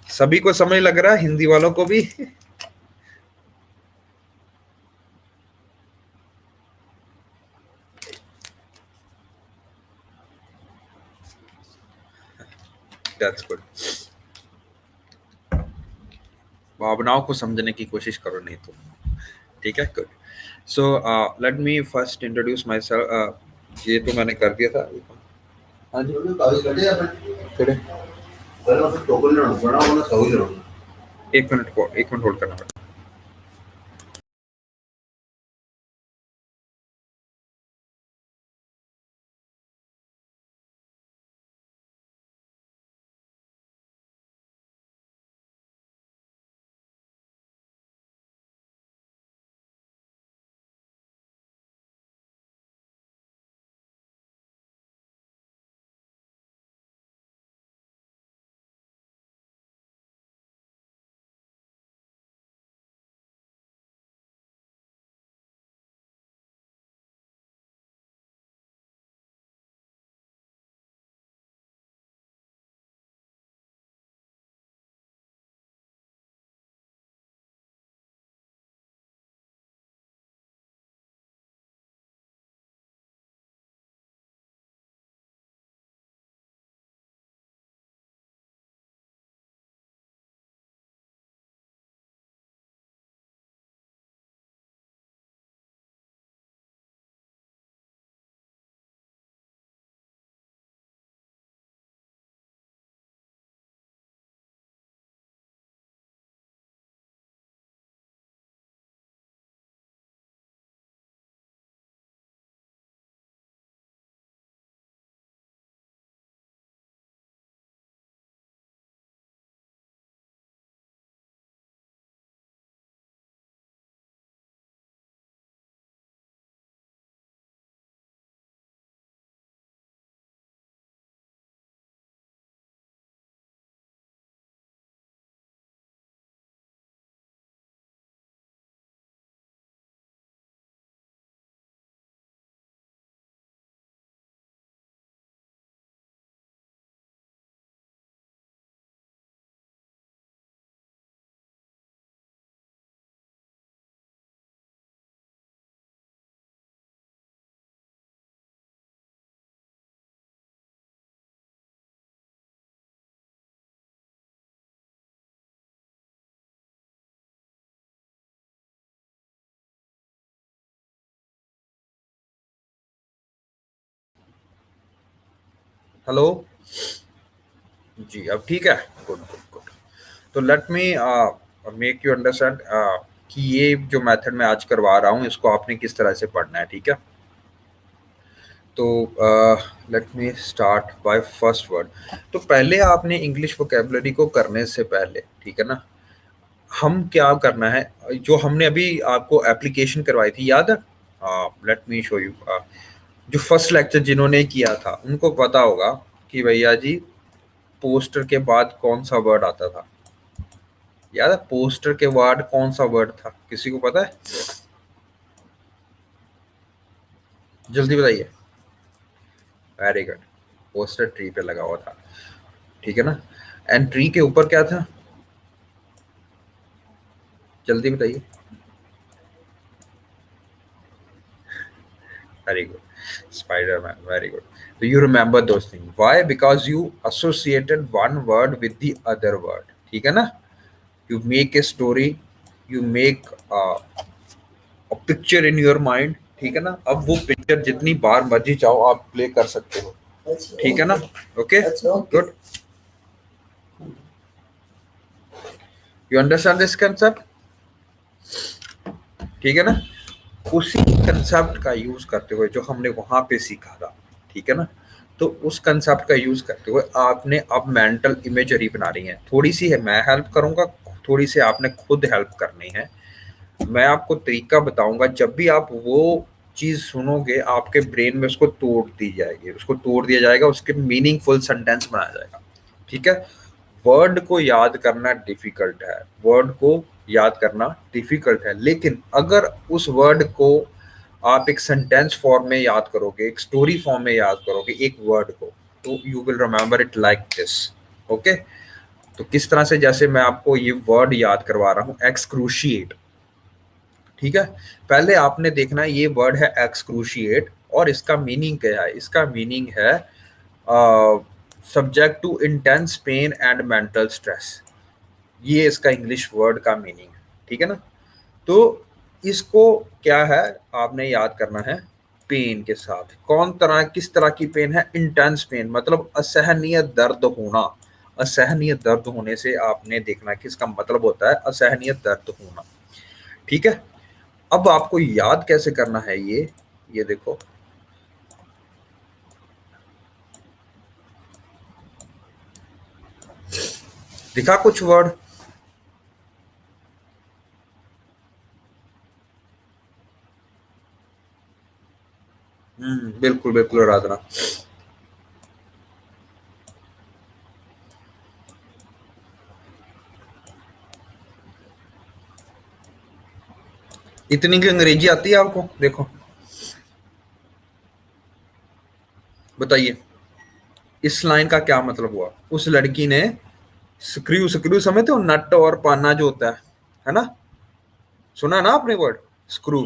सभी को समझ लग रहा है, हिंदी वालों को भी? That's good. भावनाओं को समझने की कोशिश करो, नहीं तो ठीक है। Good. So let me first introduce my self. ये तो मैंने कर दिया था। हाँ जी, किहड़े? एक मिनट होल्ड करना। हेलो। जी अब ठीक है। Good good good. तो let me make you understand कि ये जो मेथड मैं आज करवा रहा हूँ इसको आपने किस तरह से पढ़ना है, ठीक है। तो let me start by first word. तो पहले आपने इंग्लिश वोकेबलरी को करने से पहले, ठीक है ना, हम क्या करना है, जो हमने अभी आपको एप्लीकेशन करवाई थी याद है। Let me show you. जो फर्स्ट लेक्चर जिन्होंने किया था उनको पता होगा कि भैया जी पोस्टर के बाद कौन सा वर्ड आता था। याद है पोस्टर के बाद कौन सा वर्ड था, किसी को पता है? जल्दी बताइए। Very good. पोस्टर ट्री पे लगा हुआ था, ठीक है ना। एंड ट्री के ऊपर क्या था? जल्दी बताइए। Very good, Spiderman, very good. So you remember those things. Why? Because you associated one word with the other word. ठीक है ना? You make a story, you make a picture in your mind. ठीक है ना? अब वो picture जितनी बार मर्जी चाहो आप प्ले कर सकते हो। ठीक है ना? Okay good. You understand this concept? ठीक है ना। उसी कंसेप्ट का यूज करते हुए जो हमने वहां पे सीखा था, ठीक है ना, तो उस कंसेप्ट का यूज करते हुए आपने अब मेंटल इमेजरी बना रही है। थोड़ी सी है मैं हेल्प करूंगा, थोड़ी सी आपने खुद हेल्प करनी है। मैं आपको तरीका बताऊंगा, जब भी आप वो चीज सुनोगे आपके ब्रेन में उसको तोड़ दी जाएगी, उसको तोड़ दिया जाएगा, उसके मीनिंगफुल सेंटेंस बनाया जाएगा। ठीक है। वर्ड को याद करना डिफिकल्ट है, वर्ड को याद करना डिफिकल्ट है, लेकिन अगर उस वर्ड को आप एक सेंटेंस फॉर्म में याद करोगे, एक स्टोरी फॉर्म में याद करोगे एक वर्ड को, तो you will remember it like this. Okay. तो किस तरह से, जैसे मैं आपको ये वर्ड याद करवा रहा हूँ, एक्सक्रूशिएट। ठीक है। पहले आपने देखना है ये वर्ड है एक्सक्रूशिएट, और इसका मीनिंग क्या है? इसका मीनिंग है subject to intense pain and mental stress. ये इसका इंग्लिश वर्ड का मीनिंग है, ठीक है ना। तो इसको क्या है, आपने याद करना है पेन के साथ। कौन तरह, किस तरह की पेन है? इंटेंस पेन, मतलब असहनीय दर्द होना। असहनीय दर्द होने से आपने देखना कि इसका मतलब होता है असहनीय दर्द होना। ठीक है। अब आपको याद कैसे करना है ये देखो। दिखा कुछ वर्ड? बिल्कुल बिल्कुल आराधना। इतनी की अंग्रेजी आती है आपको? देखो बताइए, इस लाइन का क्या मतलब हुआ? उस लड़की ने स्क्रू, स्क्रू समझते हो, नट और पाना जो होता है ना? सुना ना आपने वर्ड स्क्रू,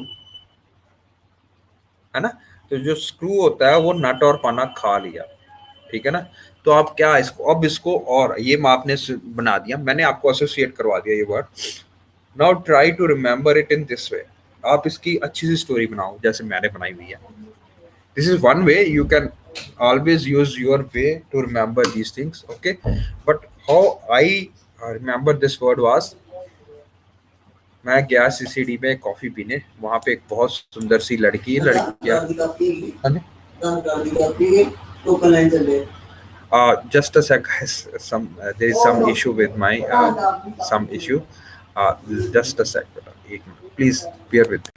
है ना? तो जो स्क्रू होता है वो नट और पाना खा लिया। ठीक है ना। तो आप क्या इसको, अब इसको, और ये आपने बना दिया, मैंने आपको एसोसिएट करवा दिया ये word. Now try to remember it in this way. आप इसकी अच्छी सी स्टोरी बनाओ जैसे मैंने बनाई हुई है। This is one way you can always use your way to remember these things, okay? But how I remember this word was, मैं गया सीसीडी में कॉफी पीने, वहां पे एक बहुत सुंदर सी लड़की, लड़कियां। Just a sec, guys. Some there is some issue with my some issue. Just a sec, please bear with.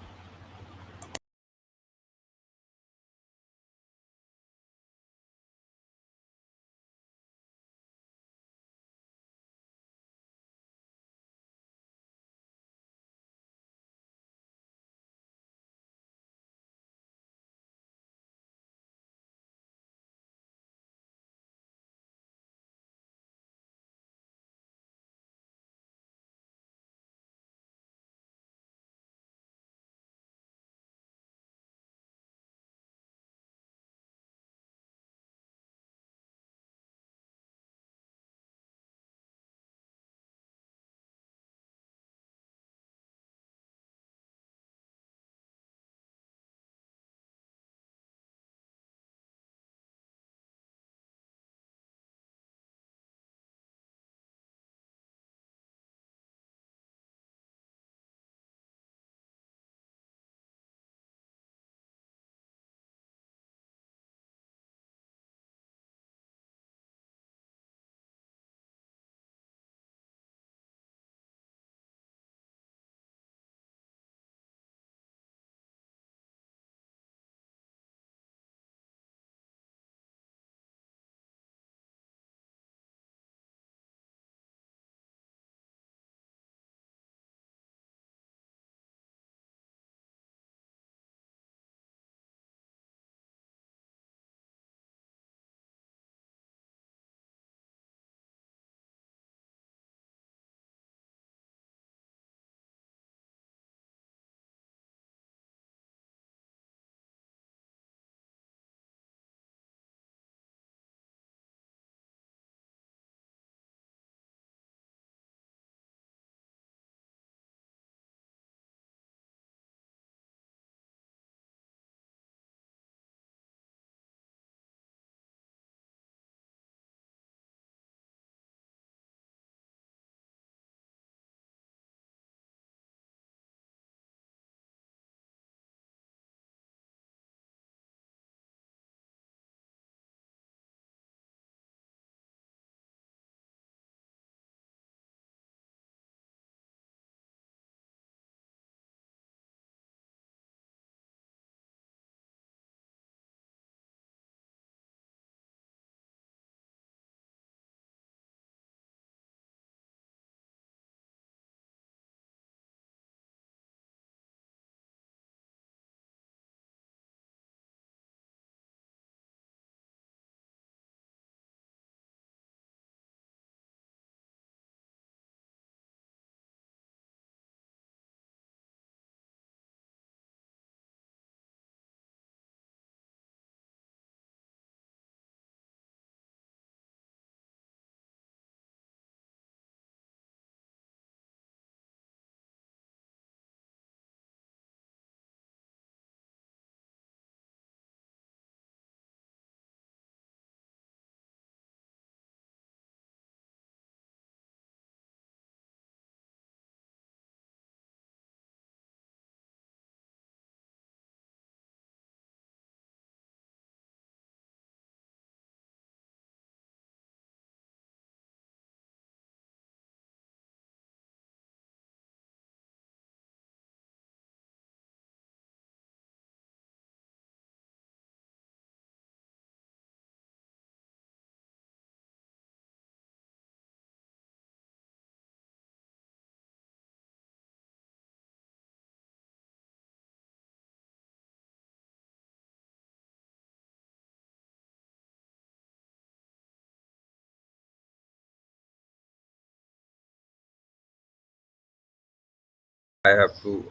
I have to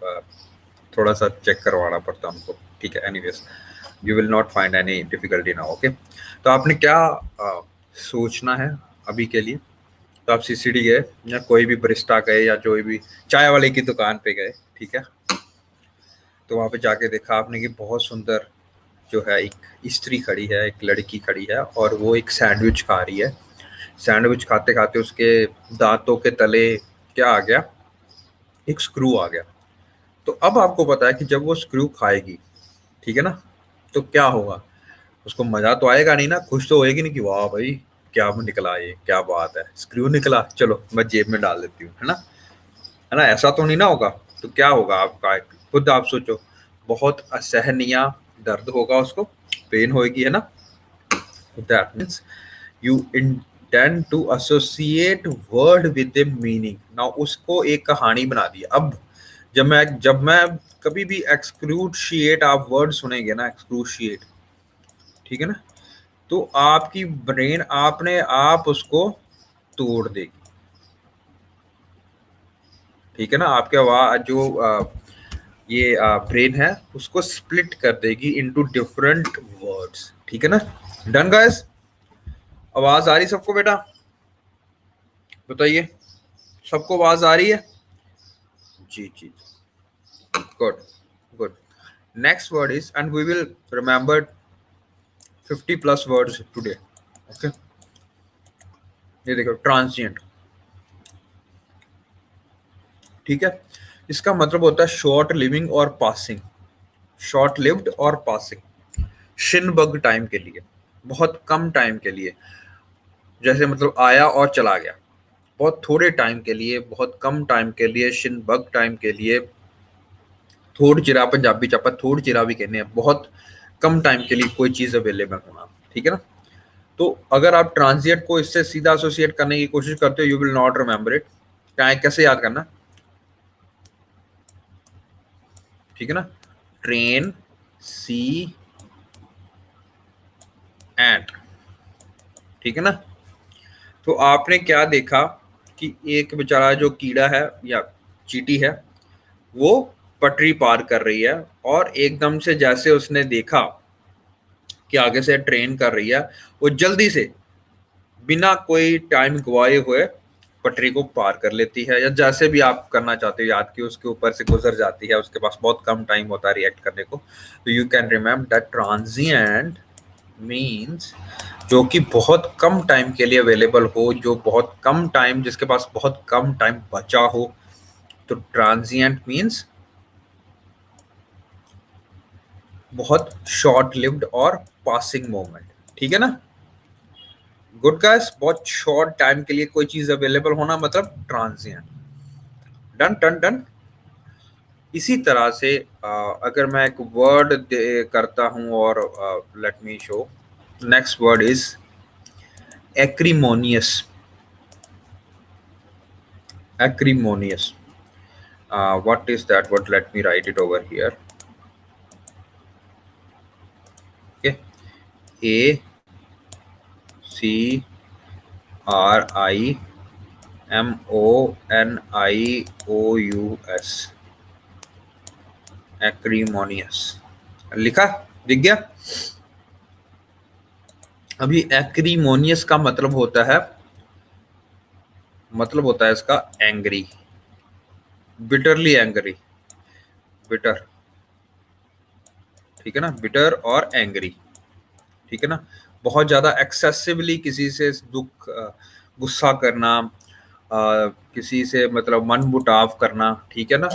थोड़ा सा चेक करवाना पड़ता है उनको, ठीक है। Anyways you will not find any difficulty now, okay. तो आपने क्या सोचना है अभी के लिए? तो आप सीसीडी गए या कोई भी बरिस्टा गए या जो भी चाय वाले की दुकान पे गए, ठीक है। तो वहां पे जाके देखा आपने कि बहुत सुंदर जो है एक स्त्री खड़ी है, एक लड़की खड़ी है और वो एक सैंडविच खा रही है। सैंडविच खाते खाते उसके दांतों के तले क्या आ गया? एक स्क्रू आ गया। तो अब आपको पता है कि जब वो स्क्रू खाएगी, ठीक है ना, तो क्या होगा? उसको मजा तो आएगा नहीं ना, खुश तो होएगी नहीं कि वाह भाई क्या निकला, ये क्या बात है, स्क्रू निकला, चलो मैं जेब में डाल देती हूँ, है ना, ऐसा तो नहीं ना होगा। तो क्या होगा आपका, खुद आप सोचो, बहुत असहनीय दर्द होगा उसको, पेन होएगी, है ना। That means you intend to associate word with a meaning. Now उसको एक कहानी बना दी। अब जब मैं कभी भी एक्सक्रूशिएट आप वर्ड सुनेंगे ना, एक्सक्रूशिएट, ठीक है ना, तो आपकी ब्रेन आपने आप उसको तोड़ देगी, ठीक है ना। आपके जो ये ब्रेन है उसको स्प्लिट कर देगी इनटू डिफरेंट वर्ड्स, ठीक है ना। Done guys? आवाज आ रही सबको बेटा? बताइए, सबको आवाज आ रही है? जी जी, good good. Next word is, and we will remember 50 plus words today, okay. ये देखो, ट्रांसिएंट, ठीक है। इसका मतलब होता है शॉर्ट लिविंग और पासिंग, शॉर्ट लिव्ड और पासिंग, शिनबग टाइम के लिए, बहुत कम टाइम के लिए, जैसे मतलब आया और चला गया, बहुत थोड़े टाइम के लिए, बहुत कम टाइम के लिए, शिनबग टाइम के लिए, थोड़ चिरा पंजाबी च ਆਪਾਂ थोड़ चिरा भी कहने हैं, बहुत कम टाइम के लिए कोई चीज अवेलेबल होना, ठीक है ना। तो अगर आप ट्रांजिएंट को इससे सीधा एसोसिएट करने की कोशिश करते हो, you will not remember it. क्या है, कैसे याद करना, ठीक है ना। ट्रेन, सी, एंड, ठीक है ना। तो आपने क्या देखा कि एक बेचारा जो कीड़ा है या चींटी है, वो पटरी पार कर रही है और एकदम से जैसे उसने देखा कि आगे से ट्रेन कर रही है, वो जल्दी से बिना कोई टाइम गवाए हुए पटरी को पार कर लेती है, या जैसे भी आप करना चाहते हो, याद कि उसके ऊपर से गुजर जाती है, उसके पास बहुत कम टाइम होता है रिएक्ट करने को। तो you can remember that transient means जो कि बहुत कम टाइम के लिए अवेलेबल हो, जो बहुत कम टाइम, जिसके पास बहुत कम टाइम बचा हो। तो ट्रांजिएंट मीन्स बहुत शॉर्ट लिव्ड और पासिंग मोमेंट, ठीक है ना। गुड गाइस, बहुत शॉर्ट टाइम के लिए कोई चीज अवेलेबल होना मतलब ट्रांजिएंट। Done done done. इसी तरह से अगर मैं एक वर्ड करता हूं और let me show, next word is acrimonious, acrimonious. What is that word? Let me write it over here. Okay, A C R I M O N I O U S, acrimonious। लिखा, दिख गया? अभी acrimonious का मतलब होता है इसका angry, bitterly angry, bitter, ठीक है ना, बिटर और एंग्री, ठीक है ना। बहुत ज्यादा एक्सेसिवली किसी से दुख, गुस्सा करना, किसी से मतलब मन मुटाव करना, ठीक है ना,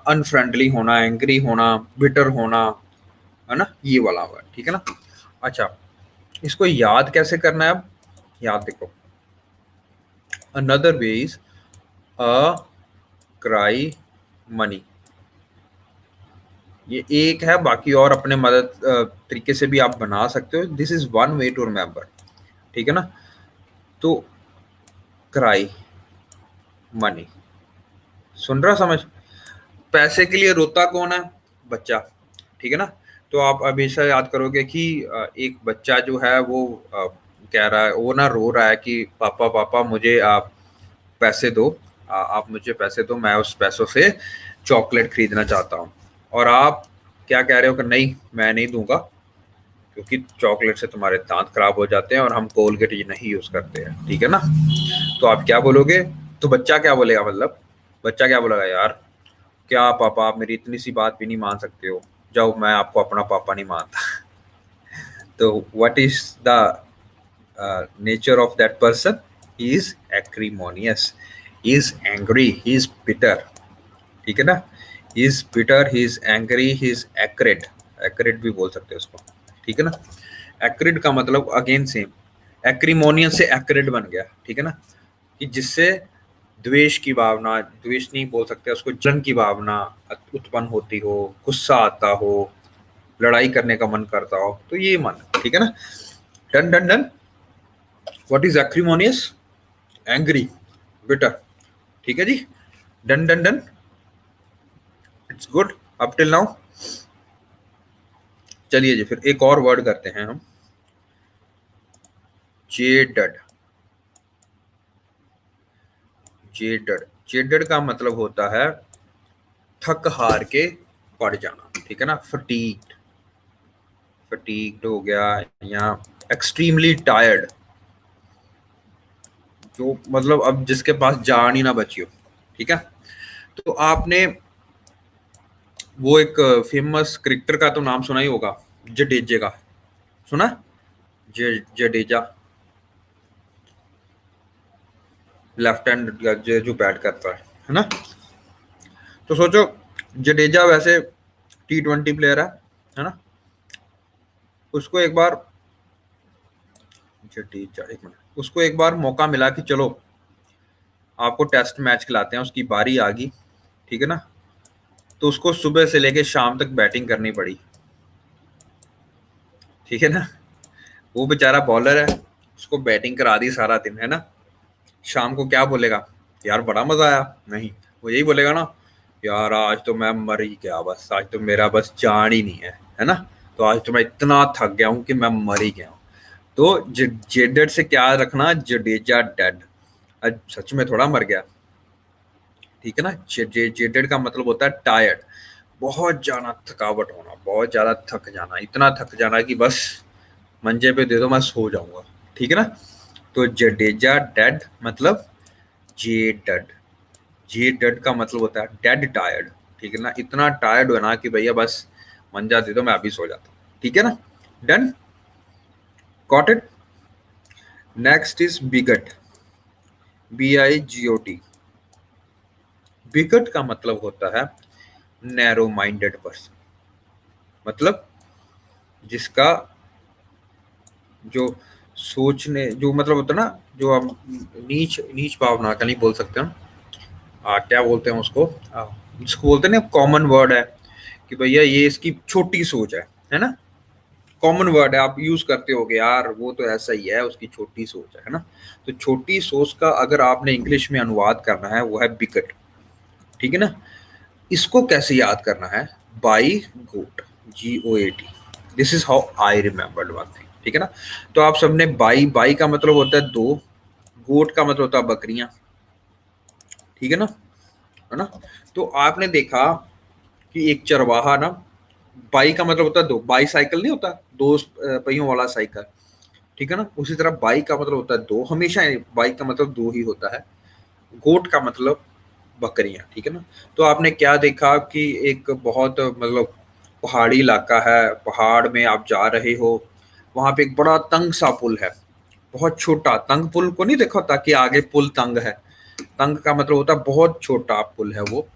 अनफ्रेंडली होना, एंग्री होना, बिटर होना, है ना, ये वाला हुआ, ठीक है ना। अच्छा, इसको याद कैसे करना है? अब याद देखो, another way is a cry money, ये एक है, बाकी और अपने मदद तरीके से भी आप बना सकते हो। This is one way to remember, ठीक है ना। तो क्राई मनी, सुन रहा, समझ? पैसे के लिए रोता कौन है? बच्चा, ठीक है ना। तो आप हमेशा याद करोगे कि एक बच्चा जो है वो कह रहा है, वो ना रो रहा है कि पापा पापा मुझे आप पैसे दो, आप मुझे पैसे दो, मैं उस पैसों से चॉकलेट खरीदना चाहता हूँ, और आप क्या कह रहे हो कि नहीं मैं नहीं दूंगा क्योंकि चॉकलेट से तुम्हारे दांत खराब हो जाते हैं और हम कोलगेट ये नहीं यूज करते हैं, ठीक है ना। तो आप क्या बोलोगे? तो बच्चा क्या बोलेगा, मतलब बच्चा क्या बोलेगा, यार क्या पापा आप मेरी इतनी सी बात भी नहीं मान सकते हो, जाओ मैं आपको अपना पापा नहीं मानता। तो what is the nature of that person? He is acrimonious, he is angry, he is bitter, ठीक है ना। He is bitter, he is angry, he is accrued, accrued भी बोल सकते हैं उसको, ठीक है ना। एक्रिड का मतलब अगेन सेम, एक्रीमोनियस से एक्रिड बन गया, ठीक है ना, कि जिससे द्वेष की भावना, द्वेष नहीं बोल सकते उसको, जंग की भावना उत्पन्न होती हो, गुस्सा आता हो, लड़ाई करने का मन करता हो, तो ये मन, ठीक है ना। Done done done. What is acrimonious? Angry, bitter, ठीक है जी। Done done done, it's good up till now. चलिए जी फिर एक और वर्ड करते हैं हम, जेडड। जेडड, जेडड का मतलब होता है थक हार के पड़ जाना, ठीक है ना। फटीग्ड, फटीग्ड हो गया, या एक्सट्रीमली टायर्ड, जो मतलब अब जिसके पास जान ही ना बची हो, ठीक है। तो आपने वो एक फेमस क्रिकेटर का तो नाम सुना ही होगा, जडेजे का, सुना? जडेजा, लेफ्ट हैंड जो बैट करता है ना। तो सोचो जडेजा वैसे T20 प्लेयर है ना। उसको एक बार, जडेजा एक मिनट, उसको एक बार मौका मिला कि चलो आपको टेस्ट मैच खिलाते हैं, उसकी बारी आ गई, ठीक है ना। तो उसको सुबह से लेके शाम तक बैटिंग करनी पड़ी, ठीक है ना। वो बेचारा बॉलर है, उसको बैटिंग करा दी सारा दिन, है ना। शाम को क्या बोलेगा, यार बड़ा मजा आया? नहीं, वो यही बोलेगा ना, यार आज तो मैं मर ही गया, बस आज तो मेरा बस जान ही नहीं है ना। तो आज तो मैं इतना थक गया हूँ कि मैं मर ही गया हूँ। तो जेडेड से क्या रखना, जडेजा डेड, आज सच में थोड़ा मर गया, ठीक है ना। जेडेड का मतलब होता है टायर्ड, बहुत ज्यादा थकावट होना, बहुत ज्यादा थक जाना, इतना थक जाना कि बस मंजे पे दे दो मैं सो जाऊंगा, ठीक है ना। तो जडेजा डेड मतलब जे डेड, जे डेड का मतलब होता है डेड टायर्ड, ठीक है ना। इतना टायर्ड हो ना कि भैया बस मंजा दे दो मैं अभी सो जाता हूँ, ठीक है ना। Done, got it. Next is wicket, BIGOT। Wicket का मतलब होता है नैरो माइंडेड पर्सन, मतलब जिसका जो सोचने जो मतलब होता है ना, जो हम नीच नीच भावना का नहीं बोल सकते हम, क्या बोलते हैं उसको, जिसको बोलते हैं ना, कॉमन वर्ड है कि भैया ये इसकी छोटी सोच है ना। कॉमन वर्ड है, आप यूज करते होगे यार, वो तो ऐसा ही है, उसकी छोटी सोच है ना। तो छोटी सोच का अगर आपने इंग्लिश में अनुवाद करना है वो है बिकट, ठीक है ना। इसको कैसे याद करना है, by goat, GOAT, this is how I remembered one thing, ठीक है ना। तो आप सबने बाई, बाई का मतलब होता है दो, गोट का मतलब होता है बकरियां, ठीक है ना। तो आपने देखा कि एक चरवाहा ना, बाई का मतलब होता है दो, बाई साइकिल नहीं होता, दो पहियों वाला साइकिल, ठीक है ना। उसी तरह बाई का मतलब होता है दो, हमेशा बाई का मतलब दो ही होता है। गोट का मतलब बकरियां, ठीक है ना। तो आपने क्या देखा कि एक बहुत मतलब पहाड़ी इलाका है, पहाड़ में आप जा रहे हो, वहां पे एक बड़ा तंग सा पुल है, बहुत छोटा, तंग पुल को नहीं देखा होता कि आगे पुल तंग है, तंग का मतलब होता है बहुत छोटा पुल है वो,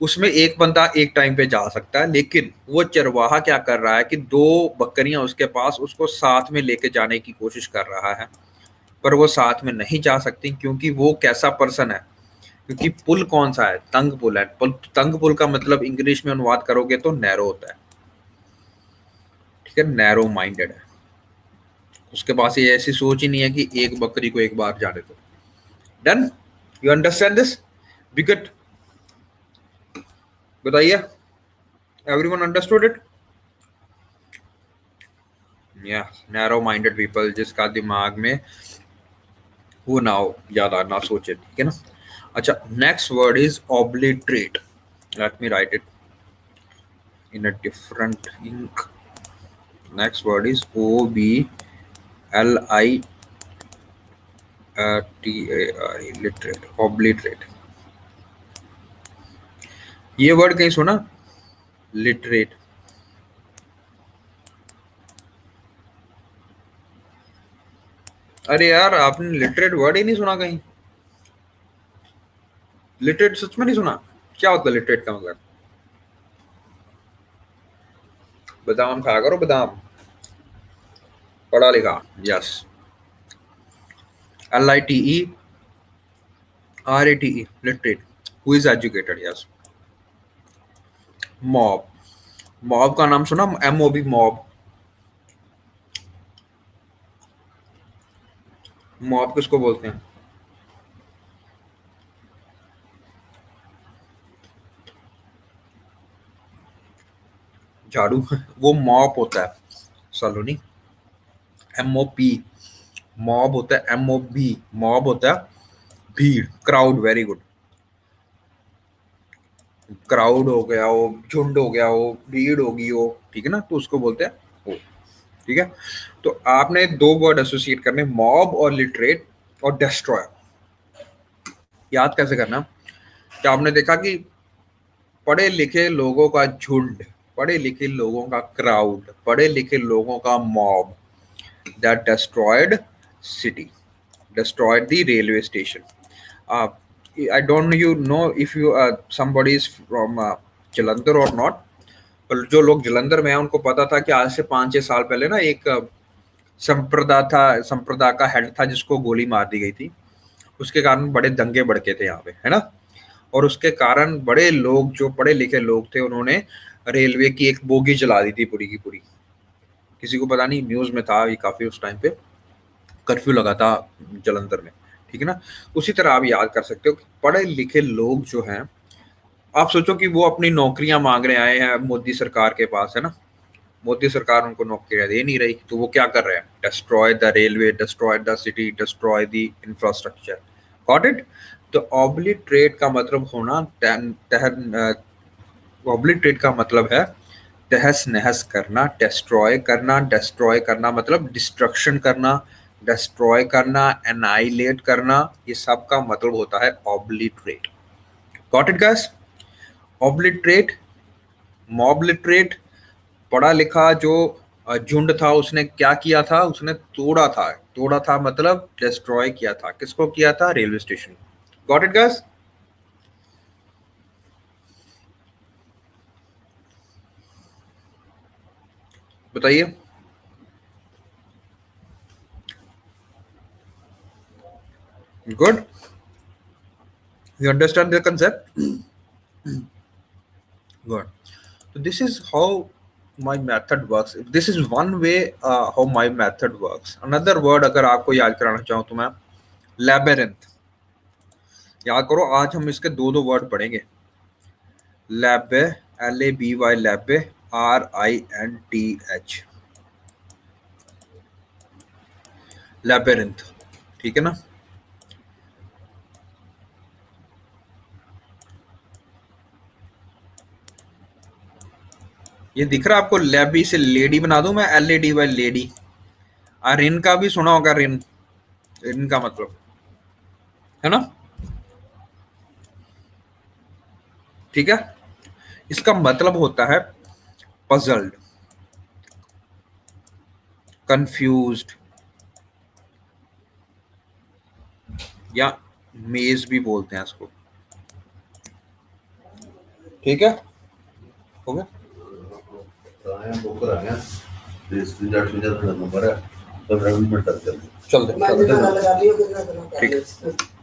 उसमें एक बंदा एक टाइम पे जा सकता है। लेकिन वो चरवाहा क्या कर रहा है कि दो बकरियां उसके पास, उसको साथ में लेके जाने की कोशिश कर रहा है, पर वो साथ में नहीं जा सकती क्योंकि वो कैसा पर्सन है, क्योंकि पुल कौन सा है, तंग पुल है। पुल, तंग पुल का मतलब इंग्लिश में अनुवाद करोगे तो नैरो होता है, ठीक है, नैरो माइंडेड है। उसके पास ये ऐसी सोच ही नहीं है कि एक बकरी को एक बार जाने दो। Done, you understand this wicket, बताइए, एवरीवन अंडरस्टूड इट? या नैरो माइंडेड पीपल, जिसका दिमाग में वो ना हो, ज्यादा ना सोचे, ठीक है ना। अच्छा, next word is obliterate. Let me write it in a different ink. Next word is OBLITRARE, literate, obliterate. ये वर्ड कहीं सुना? लिटरेट. अरे यार आपने लिटरेट वर्ड ही नहीं सुना कहीं? लिटरेट सच में नहीं सुना? क्या होता है लिटरेट का मतलब? बादाम खाया करो, बादाम. पढ़ा लिखा. Yes. LITERATE, literate, who is educated. Yes. Mob. Mob का नाम सुना? MOB, mob. मॉब किसको बोलते हैं? झाड़ू. वो मॉब होता है सलोनी. MOP. मॉब होता है MOB. मॉब होता है भीड़, क्राउड. Very good. क्राउड हो गया हो, झुंड हो गया हो, भीड़ होगी हो, ठीक है ना, तो उसको बोलते हैं वो. ठीक है. तो आपने दो वर्ड एसोसिएट करने, मॉब और लिटरेट और डिस्ट्रॉय. याद कैसे करना? क्या आपने देखा कि पढ़े लिखे लोगों का झुंड, पढ़े लिखे लोगों का क्राउड, पढ़े लिखे लोगों का mob that destroyed city, destroyed the railway station. uh, I don't know if you somebody is from Jalandhar or not. पर जो लोग जलंधर में हैं उनको पता था कि आज से 5-6 साल पहले ना एक संप्रदाय का हेड था जिसको गोली मार दी गई थी. उसके कारण बड़े दंगे भड़के थे यहाँ पे, है ना. और उसके कारण बड़े लोग, जो पढ़े लिखे लोग थे, उन्होंने रेलवे की एक बोगी जला दी थी पूरी की पूरी. किसी को पता नहीं, न्यूज में था ये काफी. उस टाइम पे कर्फ्यू लगा था जलंधर में, ठीक है ना. उसी तरह आप याद कर सकते हो कि पढ़े लिखे लोग जो हैं, आप सोचो कि वो अपनी नौकरियां मांगने आए हैं मोदी सरकार के पास, है ना. मोदी सरकार उनको नौकरियां दे नहीं रही, तो वो क्या कर रहे हैं? Destroy the railway, destroy the city, destroy the infrastructure. Got it. तो ऑब्लिटरेट का मतलब होना, ऑब्लिटरेट का मतलब है तहस नहस करना, डिस्ट्रॉय करना. डिस्ट्रॉय करना मतलब डिस्ट्रक्शन करना, डिस्ट्रॉय करना, एनाइलेट करना, ये सब का मतलब होता है obliterate. Got it guys? Obliterate, मॉबलिटरेट. पढ़ा लिखा जो झुंड था उसने क्या किया था? उसने तोड़ा था. तोड़ा था मतलब डिस्ट्रॉय किया था. किसको किया था? Railway station. Got it guys? बताइए. Good. You understand the concept? Good. So this is how my method works. This is one way how my method works. Another word अगर आपको याद कराना चाहूँ तो मैं labyrinth. याद करो, आज हम इसके दो दो वर्ड पढ़ेंगे. लैबे, LABY, लैबे, RINTH, लैबेरिंथ. ठीक है ना. ये दिख रहा है आपको? लैबी से लेडी बना दूं मैं, LADY, लेडी. रिन का भी सुना होगा, रिन. रिन का मतलब, है ना. ठीक है. इसका मतलब होता है पजल्ड, कंफ्यूज्ड, या मेज भी बोलते हैं इसको. ठीक है. हो गया. चल दे. ठीक है.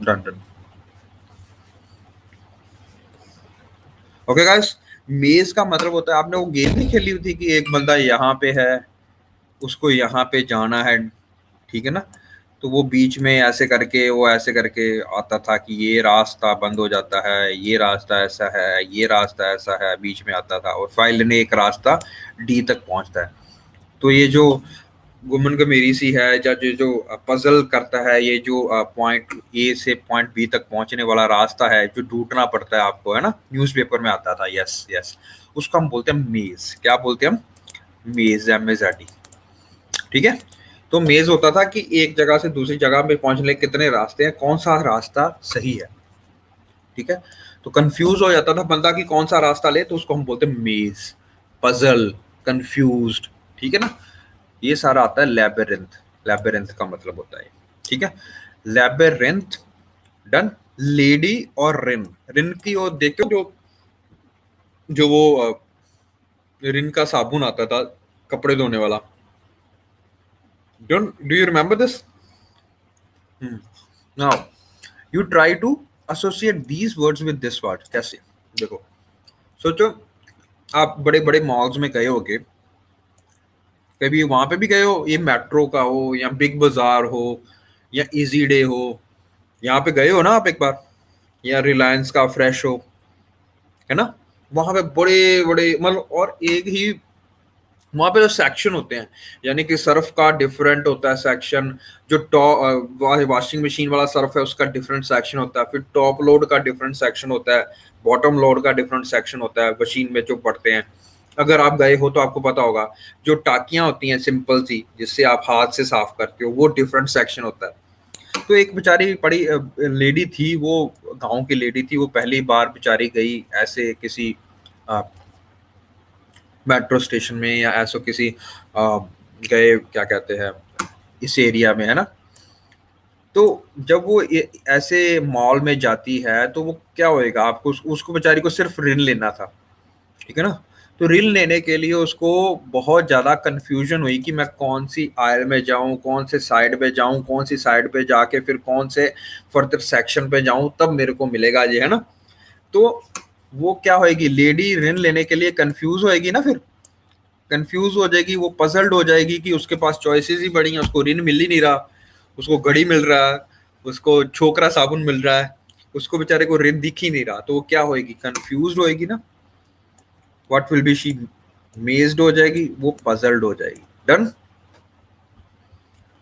Done done. Okay guys. मेज का मतलब होता है, आपने वो गेम नहीं खेली हुई थी कि एक बंदा यहाँ पे है, उसको यहाँ पे जाना है, ठीक है ना. तो वो बीच में ऐसे करके, वो ऐसे करके आता था कि ये रास्ता बंद हो जाता है, ये रास्ता ऐसा है, ये रास्ता ऐसा है, बीच में आता था, और फाइनली एक रास्ता डी तक पहुंचता है. तो ये जो गुमन गमेरी सी है, या जो जो पजल करता है, ये जो पॉइंट ए से पॉइंट बी तक पहुंचने वाला रास्ता है जो ढूंढना पड़ता है आपको, है ना, न्यूज़पेपर में आता था, यस यस, उसको हम बोलते हैं मेज। क्या बोलते हैं हम? मेज, एमएजआरडी। ठीक है। तो मेज होता था कि एक जगह से दूसरी जगह पे पहुंचने के कितने रास्ते हैं, कौन सा रास्ता सही है। ठीक है। तो कंफ्यूज हो जाता था बंदा कि कौन सा रास्ता ले, तो उसको हम बोलते हैं मेज, पजल, कंफ्यूज्ड। ठीक है ना। ये सारा आता है लैबिरिंथ। लैबिरिंथ का मतलब होता है, ठीक है, लैबिरिंथ। डन। लेडी और रिन, रिन की वो देखते हो, जो जो वो रिन का साबुन आता था कपड़े धोने वाला। Don't do you remember this? Now you try to associate these words with this word. कैसे? देखो, सोचो, आप बड़े बड़े मॉल्स में गए होगे, कभी वहां पे भी गए हो, ये मेट्रो का हो या बिग बाजार हो या इजी डे हो, यहाँ पे गए हो ना आप एक बार, या रिलायंस का फ्रेश हो, है ना। वहां पे बड़े बड़े मतलब, और एक ही वहां पे जो सेक्शन होते हैं, यानी कि सर्फ का डिफरेंट होता है सेक्शन, जो टॉप वॉशिंग मशीन वाला सर्फ है उसका डिफरेंट सेक्शन होता है, फिर टॉप लोड का डिफरेंट सेक्शन होता है, बॉटम लोड का डिफरेंट सेक्शन होता है मशीन में जो पड़ते हैं। अगर आप गए हो तो आपको पता होगा, जो टाकियां होती हैं सिंपल सी जिससे आप हाथ से साफ करते हो, वो डिफरेंट सेक्शन होता है। तो एक बेचारी बड़ी लेडी थी, वो गांव की लेडी थी, वो पहली बार बेचारी गई ऐसे किसी मेट्रो स्टेशन में, या ऐसा किसी गए, क्या कहते हैं, इस एरिया में, है ना। तो जब वो ऐसे मॉल में जाती है तो वो क्या होएगा, आपको उसको बेचारी को सिर्फ ऋण लेना था, ठीक है ना। तो ऋण लेने के लिए उसको बहुत ज्यादा कंफ्यूजन हुई कि मैं कौन सी आयल में जाऊं, कौन से साइड पे जाऊं, कौन सी साइड पे जाके फिर कौन से फर्दर सेक्शन पे जाऊं, तब मेरे को मिलेगा ये, है ना। तो वो क्या होएगी, लेडी ऋण लेने के लिए कंफ्यूज होएगी ना, फिर कंफ्यूज हो जाएगी, वो पजल्ड हो जाएगी कि उसके पास चॉइसेस ही बड़ी हैं, उसको रिन मिल ही नहीं रहा, उसको घड़ी मिल रहा है, उसको छोकरा साबुन मिल रहा है, उसको बेचारे को रिन दिख ही नहीं रहा, तो वो क्या होएगी, कंफ्यूज होएगी ना। What will be she? Mazed हो जाएगी, वो पजल्ड हो जाएगी। डन।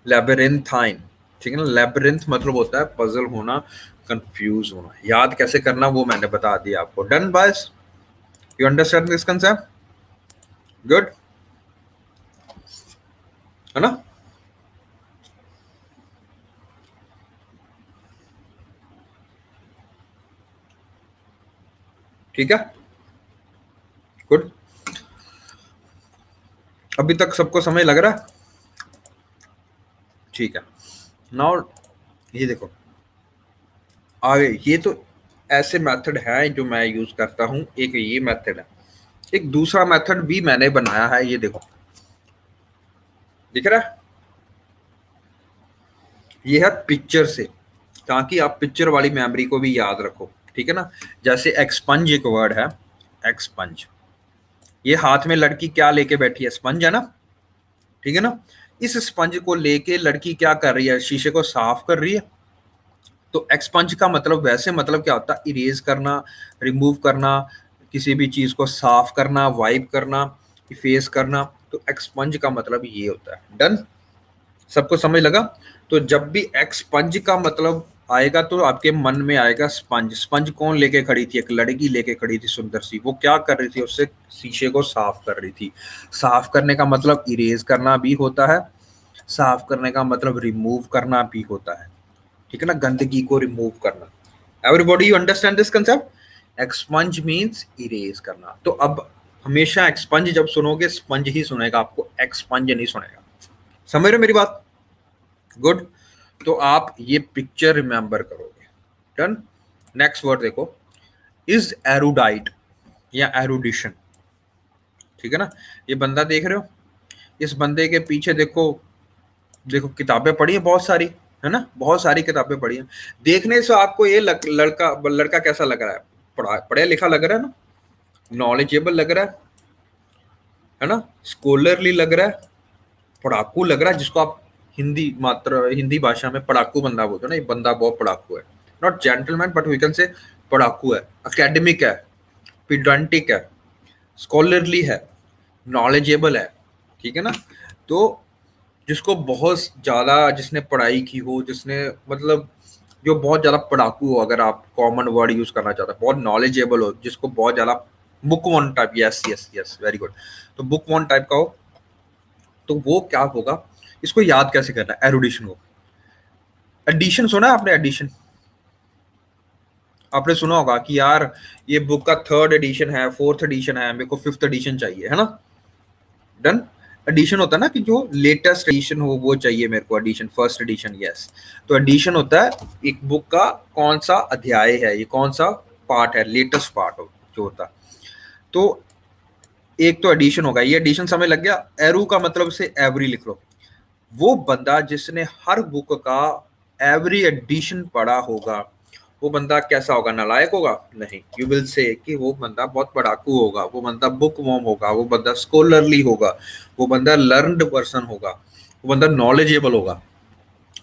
लैबिरिंथाइन। ठीक है ना। लैबिरिंथ मतलब होता है पजल होना, कंफ्यूज होना। याद कैसे करना वो मैंने बता दिया आपको। Done boys? You understand this concept? Good, है ना। ठीक है, गुड। अभी तक सबको समझ लग रहा है? ठीक है। नाउ ये देखो, आगे ये तो ऐसे मेथड है जो मैं यूज करता हूं, एक ये मेथड है, एक दूसरा मेथड भी मैंने बनाया है, ये देखो, दिख रहा है? ये है पिक्चर से, ताकि आप पिक्चर वाली मेमोरी को भी याद रखो। ठीक है ना। जैसे एक्सपंज एक वर्ड है, एक्सपंज, ये हाथ में लड़की क्या लेके बैठी है, स्पंज है ना, ठीक है ना। इस स्पंज को लेके लड़की क्या कर रही है, शीशे को साफ कर रही है। तो एक्सपंज का मतलब वैसे मतलब क्या होता है, इरेज करना, रिमूव करना, किसी भी चीज को साफ करना, वाइप करना, इफेस करना। तो एक्सपंज का मतलब ये होता है। डन, सबको समझ लगा? तो जब भी एक्सपंज का मतलब आएगा तो आपके मन में आएगा स्पंज। स्पंज कौन लेके खड़ी थी? एक लड़की लेके खड़ी थी सुंदर सी, वो क्या कर रही थी, उससे शीशे को साफ कर रही थी। साफ करने का मतलब इरेज करना भी होता है, साफ करने का मतलब रिमूव करना भी होता है, ठीक है ना, गंदगी को रिमूव करना। Everybody you understand this concept? Expunge means erase करना। तो अब हमेशा एक्सपंज जब सुनोगे, स्पंज ही सुनेगा, आपको एक्सपंज नहीं सुनेगा। समझ रहे हो मेरी बात? गुड। तो आप ये पिक्चर रिमेंबर करोगे। डन। नेक्स्ट वर्ड देखो, इज एरुडाइट या एरुडिशन। ठीक है ना। ये बंदा देख रहे हो, इस बंदे के पीछे देखो, देखो किताबें पढ़ी हैं बहुत सारी, है ना, बहुत सारी किताबें पढ़ी हैं। देखने से आपको ये लड़का लड़का कैसा लग रहा है? पढ़ा लिखा लग रहा है ना, नॉलेजेबल लग रहा है ना, स्कॉलरली लग रहा है, पढ़ाकू लग रहा है, जिसको आप हिंदी भाषा में पढ़ाकू बंदा बोलते हो ना, ये बंदा बहुत पढ़ाकू है। Not gentleman but we can say पढ़ाकू है, अकेडमिक है, पिडांटिक है, स्कॉलरली है, नॉलेजेबल है। ठीक है ना। तो जिसको बहुत ज्यादा, जिसने पढ़ाई की हो, जिसने मतलब जो बहुत ज्यादा पढ़ाकू हो, अगर आप कॉमन वर्ड यूज करना चाहते हैं, बहुत नॉलेजेबल हो, जिसको बहुत ज्यादा book one type, yes yes yes, very good, तो बुक वन टाइप का हो, तो वो क्या होगा, इसको याद कैसे करना है, एरुडिशन हो। एडिशन सुना है आपने, एडिशन आपने सुना होगा कि यार ये बुक का थर्ड एडिशन है, फोर्थ एडिशन है, मेरे को फिफ्थ एडिशन चाहिए, है ना। डन। एडिशन होता है ना कि जो लेटेस्ट एडिशन हो वो चाहिए मेरे को, एडिशन, फर्स्ट एडिशन, यस। तो एडिशन होता है एक बुक का कौन सा अध्याय है, ये कौन सा पार्ट है, लेटेस्ट पार्ट हो जो होता है। तो एक तो एडिशन होगा, ये एडिशन समय लग गया। एरू का मतलब से एवरी लिख लो। वो बंदा जिसने हर बुक का एवरी एडिशन पढ़ा होगा, वो बंदा कैसा होगा, नालायक होगा? नहीं, यू विल से कि वो बंदा बहुत पढ़ाकू होगा, वो बंदा बुक वॉर्म होगा, वो बंदा स्कॉलरली होगा, वो बंदा लर्नड पर्सन होगा, वो बंदा नॉलेजेबल होगा।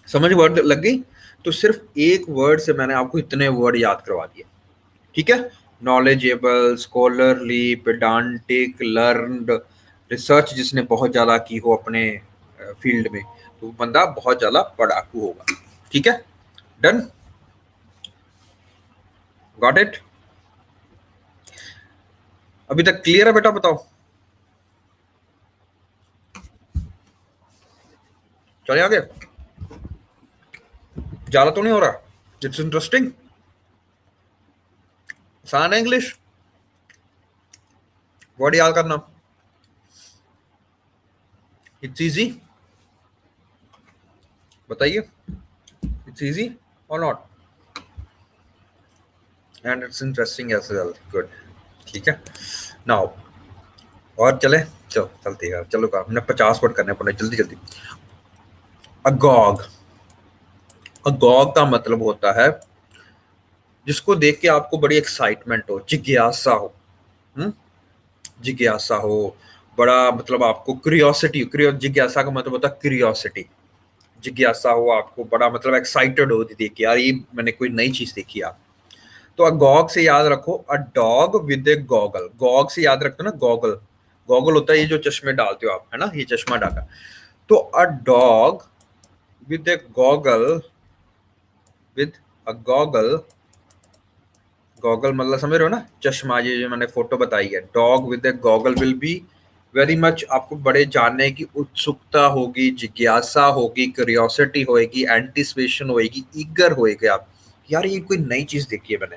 समझ वर्ड लग गई? तो सिर्फ एक वर्ड से मैंने आपको इतने वर्ड याद करवा दिए, ठीक है। नॉलेजेबल, स्कॉलरली, पेडांटिक, लर्नड, रिसर्च जिसने बहुत ज्यादा की हो अपने फील्ड में, तो वो बंदा बहुत ज्यादा पढ़ाकू होगा, ठीक है। Done, got it? अभी तक क्लियर है बेटा? बताओ, चले आगे? ज्यादा तो नहीं हो रहा? इट्स इंटरेस्टिंग, आसान है इंग्लिश, वर्ड याद करना, इट्स इजी, बताइए, इट्स इजी और not? And it's interesting as well, good, ठीक है। नाउ और चले, चलो चलते हैं, चलो का हमने 50 वर्ड करने पड़े, जल्दी जल्दी। अगॉग, अगॉग का मतलब होता है जिसको देख के आपको बड़ी एक्साइटमेंट हो, जिज्ञासा हो, हम्म, जिज्ञासा हो, बड़ा मतलब आपको क्यूरियोसिटी, जिज्ञासा का मतलब होता है क्यूरियोसिटी, जिज्ञासा हो आपको, बड़ा मतलब एक्साइटेड हो देख के, यार ये मैंने कोई नई चीज देखी आप। तो अगॉग से याद रखो, a dog with A goggle, Gogh से याद रखते हो ना, गॉगल, गॉगल होता है ये जो चश्मे डालते हो आप, है ना, ये चश्मा डाला। तो a dog with A goggle, with a goggle, goggle मतलब समझ रहे हो ना, चश्मा, ये जो मैंने फोटो बताई है, dog with A goggle will be very much, आपको बड़े जानने की उत्सुकता होगी, जिज्ञासा होगी, क्यूरियोसिटी होगी, एंटिसिपेशन होगी, ईगर होएगे आप, यार ये कोई नई चीज देखी है मैंने,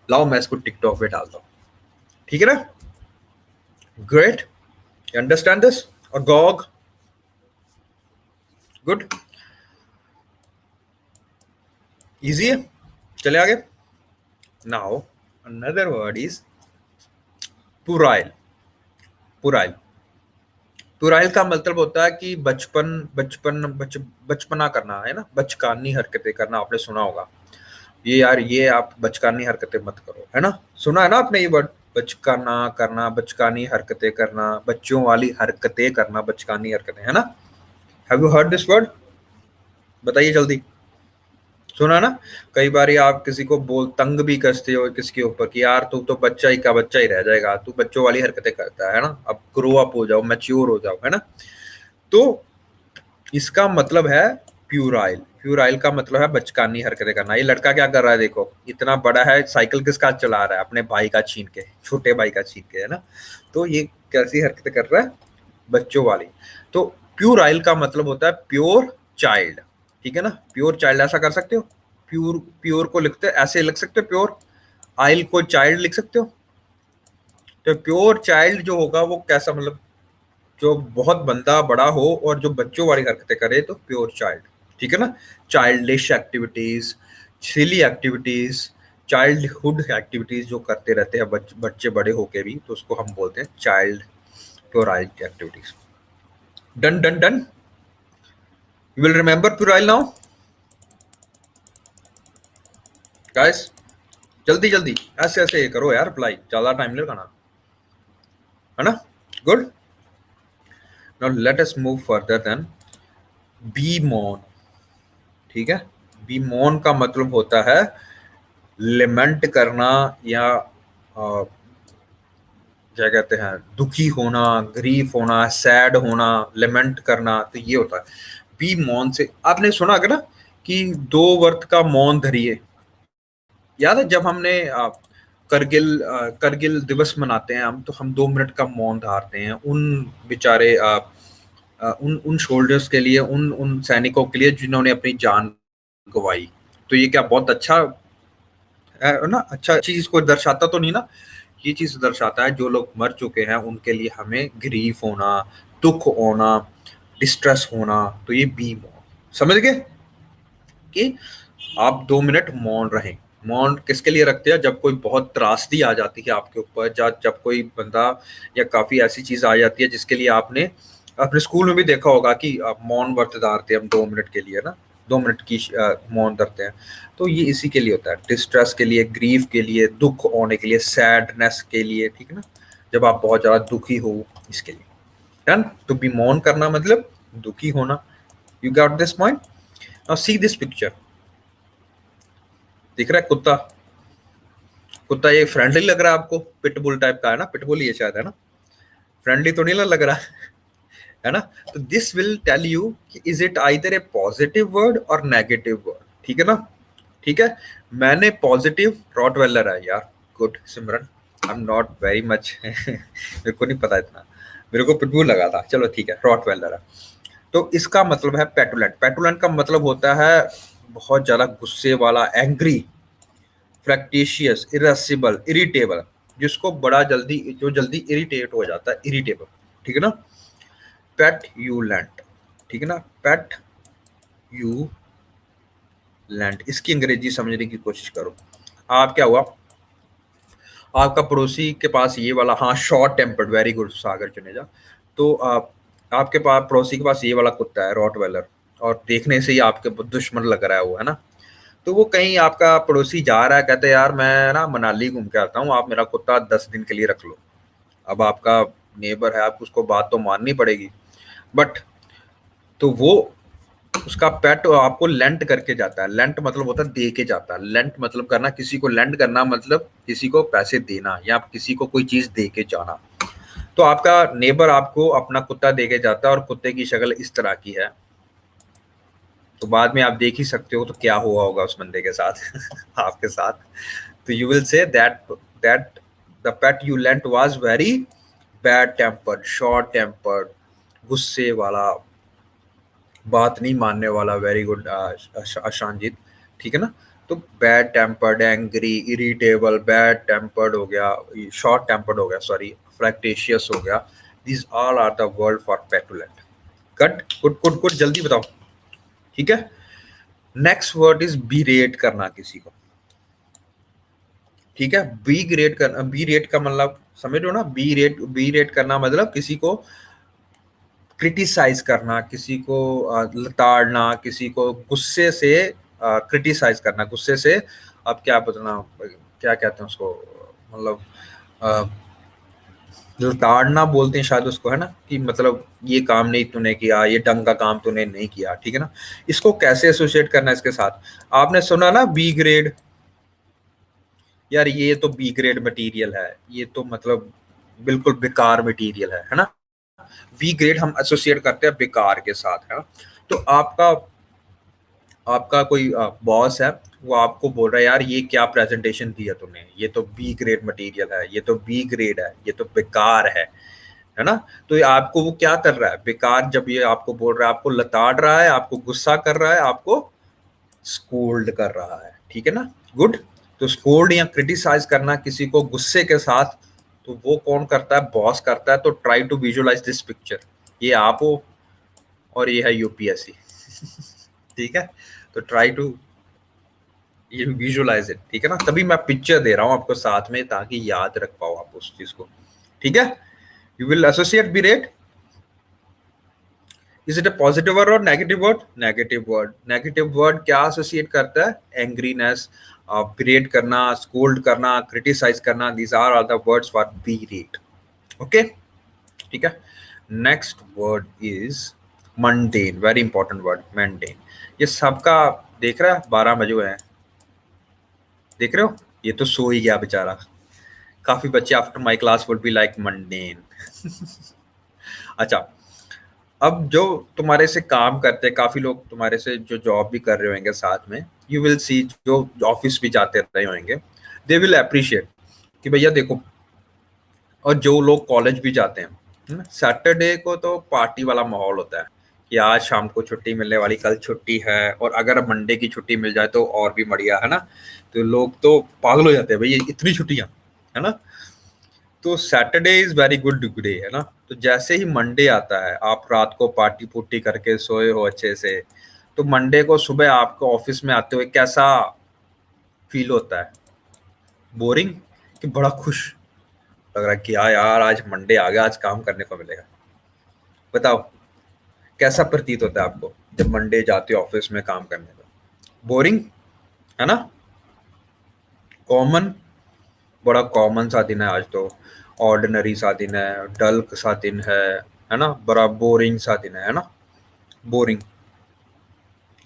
लाओ मैं इसको टिकटॉक पे डालता हूँ, ठीक है ना। Great, you understand this, agog, good, easy है, चले आगे। Now another word is puerile, puerile, puerile का मतलब होता है कि बचपन, बचपना करना, है ना, बचकानी हरकतें करना, आपने सुना होगा ये, यार ये आप बचकानी हरकतें मत करो, है ना, सुना है ना आपने ये वर्ड, बचकाना करना, बचकानी हरकतें करना, बच्चों वाली हरकतें करना, बचकानी हरकतें, है ना। Have you heard this word? बताइए जल्दी, सुना ना। कई बार आप किसी को बोल तंग भी कसते हो किसके ऊपर कि यार तू तो बच्चा ही का बच्चा ही रह जाएगा, तू बच्चों वाली हरकतें करता है ना, अब ग्रो अप हो जाओ, मैच्योर हो जाओ, है ना। तो इसका मतलब है प्यूराइल, प्यूराइल का मतलब है बचकानी हरकतें करना। ये लड़का क्या कर रहा है, देखो इतना बड़ा है, साइकिल किसका चला रहा है, अपने भाई का छीन के, छोटे भाई का छीन के, है ना। तो ये कैसी हरकतें कर रहा है, बच्चों वाली। तो प्यूराइल का मतलब होता है प्योर चाइल्ड, ठीक है ना, प्योर चाइल्ड, ऐसा कर सकते हो, प्योर, प्योर को लिखते ऐसे लिख सकते हो प्योर, आइल को चाइल्ड लिख सकते हो। तो प्योर चाइल्ड जो होगा वो कैसा, मतलब जो बहुत बंदा बड़ा हो और जो बच्चों वाली हरकतें करे, तो प्योर चाइल्ड, ठीक है ना। चाइल्डिश एक्टिविटीज, सिली एक्टिविटीज, चाइल्डहुड एक्टिविटीज जो करते रहते हैं बच्चे बड़े होके भी, तो उसको हम बोलते हैं child puerile activities. Done done done, you will remember puerile now guys, जल्दी जल्दी, ऐसे ऐसे करो यार, अप्लाई ज्यादा टाइम नहीं लगाना, है ना। Good, now let us move further then, bemoan, ठीक है। बी मॉन का मतलब होता है लेमेंट करना, या क्या कहते हैं, दुखी होना, ग्रीफ होना, सैड होना, लेमेंट करना, तो ये होता है। बी मौन से आपने सुना अगर ना कि 2 वर्ष का मौन धरिए। याद है जब हमने करगिल दिवस मनाते हैं हम, तो हम 2 मिनट का मौन धारते हैं उन बेचारे उन उन सोल्जर्स के लिए, उन उन सैनिकों के लिए जिन्होंने अपनी जान गंवाई। तो ये क्या बहुत अच्छा है ना, अच्छा चीज को दर्शाता तो नहीं ना। ये चीज दर्शाता है जो लोग मर चुके हैं उनके लिए हमें ग्रीफ होना, दुख होना, डिस्ट्रेस होना। तो ये बी मौन, समझ गए कि आप 2 मिनट मौन रहें। मौन किसके लिए रखते हैं? जब कोई बहुत त्रासदी आ जाती है आपके ऊपर, जब कोई बंदा या काफी ऐसी चीज आ जाती है जिसके लिए आपने अपने स्कूल में भी देखा होगा कि आप मौन व्रत धारते हैं हम 2 मिनट के लिए ना, 2 मिनट की मौन धरते हैं। तो ये इसी के लिए होता है, डिस्ट्रेस के लिए, ग्रीफ के लिए, दुख होने के लिए, सैडनेस के लिए, ठीक है ना, जब आप बहुत ज्यादा दुखी हो, इसके लिए। डन। तो बी मौन करना मतलब दुखी होना। You got this point? Now see this picture. दिख रहा है कुत्ता? कुत्ता ये फ्रेंडली लग रहा है आपको? पिटबुल टाइप का है ना, पिटबुल ये शायद है ना, फ्रेंडली तो नहीं लग रहा है ना। तो दिस विल टेल यू कि is it either A positive word और नेगेटिव वर्ड, ठीक है ना। ठीक है, मैंने पॉजिटिव रॉटवेलर है यार, good Simran, I am not very much मेरे को नहीं पता इतना, मेरे को पिटबुल लगा था, चलो ठीक है, रॉटवेलर है। तो इसका मतलब है पेटुलेंट। पेटुलेंट का मतलब होता है बहुत ज्यादा गुस्से वाला, एंग्री, फ्रैक्टिशियस, इरेसिबल, इरिटेबल, जिसको बड़ा जल्दी, जो जल्दी इरिटेट हो जाता है, इरिटेबल, ठीक है ना। पेट यू लैंड, ठीक है ना, पेट यू लैंड, इसकी अंग्रेजी समझने की कोशिश करो। आप क्या हुआ, आपका पड़ोसी के पास ये वाला, हाँ शॉर्ट टेम्पर्ड, वेरी गुड सागर चुनेजा। तो आपके पास पड़ोसी के पास ये वाला कुत्ता है, रॉटवेलर, और देखने से ही आपके दुश्मन लग रहा है वो, है ना। तो वो कहीं आपका पड़ोसी जा रहा है, कहते हैं यार मैं ना मनाली घूम के आता हूँ, आप मेरा कुत्ता 10 दिन के लिए रख लो। अब आपका नेबर है, आपको उसको बात तो माननी पड़ेगी, बट तो वो उसका पेट आपको लेंट करके जाता है। लेंट मतलब होता है दे के जाता है। लेंट मतलब करना, किसी को लेंट करना मतलब किसी को पैसे देना या किसी को कोई चीज दे के जाना। तो आपका नेबर आपको अपना कुत्ता दे के जाता है और कुत्ते की शक्ल इस तरह की है। तो बाद में आप देख ही सकते हो तो क्या हुआ होगा उस बंदे के साथ आपके साथ। तो you will say that the pet you lent was very bad tempered, short tempered, गुस्से वाला, बात नहीं मानने वाला। वेरी गुड अशांजित, ठीक है ना। तो bad tempered, angry, irritable, bad tempered हो गया, शॉर्ट टेम्पर्ड हो गया, सॉरी, फ्रैक्टिशियस हो गया। These all are the word for petulant. Cut, कुट कुट कुट, जल्दी बताओ, ठीक है। Next word is berate करना किसी को, ठीक है। बी ग्रेड करना, बी रेट का मतलब समझ लो ना, बी रेट करना मतलब किसी को क्रिटिसाइज करना, किसी को लताड़ना, किसी को गुस्से से क्रिटिसाइज करना, गुस्से से। अब क्या बताना, क्या कहते हैं उसको, मतलब लताड़ना बोलते हैं शायद उसको, है ना, कि मतलब ये काम नहीं तूने किया, ये ढंग का काम तूने नहीं किया, ठीक है ना। इसको कैसे एसोसिएट करना है इसके साथ? आपने सुना ना बी ग्रेड, यार ये तो बी ग्रेड मटेरियल है, ये तो मतलब बिल्कुल बेकार मटेरियल है ना। बी ग्रेड हम एसोसिएट करते हैं बेकार के साथ, है ना। तो आपका आपका कोई बॉस है, वो आपको बोल रहा है यार ये क्या प्रेजेंटेशन दिया तुमने, ये तो बी ग्रेड मटेरियल है, ये तो बी ग्रेड है, ये तो बेकार है ना। तो ये आपको वो क्या कर रहा है, बेकार, जब ये आपको बोल रहा है, आपको लताड़ रहा है, आपको गुस्सा कर रहा है, आपको स्कोल्ड कर रहा है, ठीक है ना, गुड। तो स्कोल्ड या क्रिटिसाइज करना किसी को गुस्से के साथ, तो वो कौन करता है, बॉस करता है। तो try to visualize this picture, ये आप हो और ये है यूपीएससी ठीक है। तो ट्राई टू ये विजुअलाइज इट, ठीक है ना, तभी मैं पिक्चर दे रहा हूं आपको साथ में ताकि याद रख पाओ आप उस चीज को, ठीक है। You will associate berate, is it a positive word और negative word? Negative word. Negative word क्या एसोसिएट करता है? एंग्रीनेस, बिरेट करना, स्कोल्ड करना, क्रिटिसाइज करना, these are all the words for berate, okay, ठीक है। Next word is mundane, very important word, mundane. ये सबका देख रहा है, 12 बजे हुए हैं, देख रहे हो, ये तो सो ही गया बेचारा, काफी बच्चे after my class would be like mundane. अच्छा, अब जो तुम्हारे से काम करते हैं, काफी लोग तुम्हारे से जो जॉब भी कर रहे होंगे साथ में, यू विल सी, जो ऑफिस भी जाते रहे होंगे, दे विल अप्रिशिएट कि भैया देखो। और जो लोग कॉलेज भी जाते हैं, सैटरडे को तो पार्टी वाला माहौल होता है कि आज शाम को छुट्टी मिलने वाली, कल छुट्टी है, और अगर मंडे की छुट्टी मिल जाए तो और भी बढ़िया है ना। तो लोग तो पागल हो जाते हैं, भैया इतनी छुट्टियां, है ना। तो Saturday is very good day, है ना। तो जैसे ही मंडे आता है, आप रात को पार्टी पुट्टी करके सोए हो अच्छे से, तो मंडे को सुबह आपको ऑफिस में आते हुए कैसा फील होता है? बोरिंग कि बड़ा खुश लग रहा है कि हाँ यार, आज मंडे आ गया, आज काम करने को मिलेगा? बताओ, कैसा प्रतीत होता है आपको जब मंडे जाते हो ऑफिस में काम करने को? बोरिंग, है ना। कॉमन, बड़ा कॉमन सा दिन है आज तो। ऑर्डिनरी सा दिन है, डल सा दिन है ना। बड़ा बोरिंग सा दिन है ना। बोरिंग,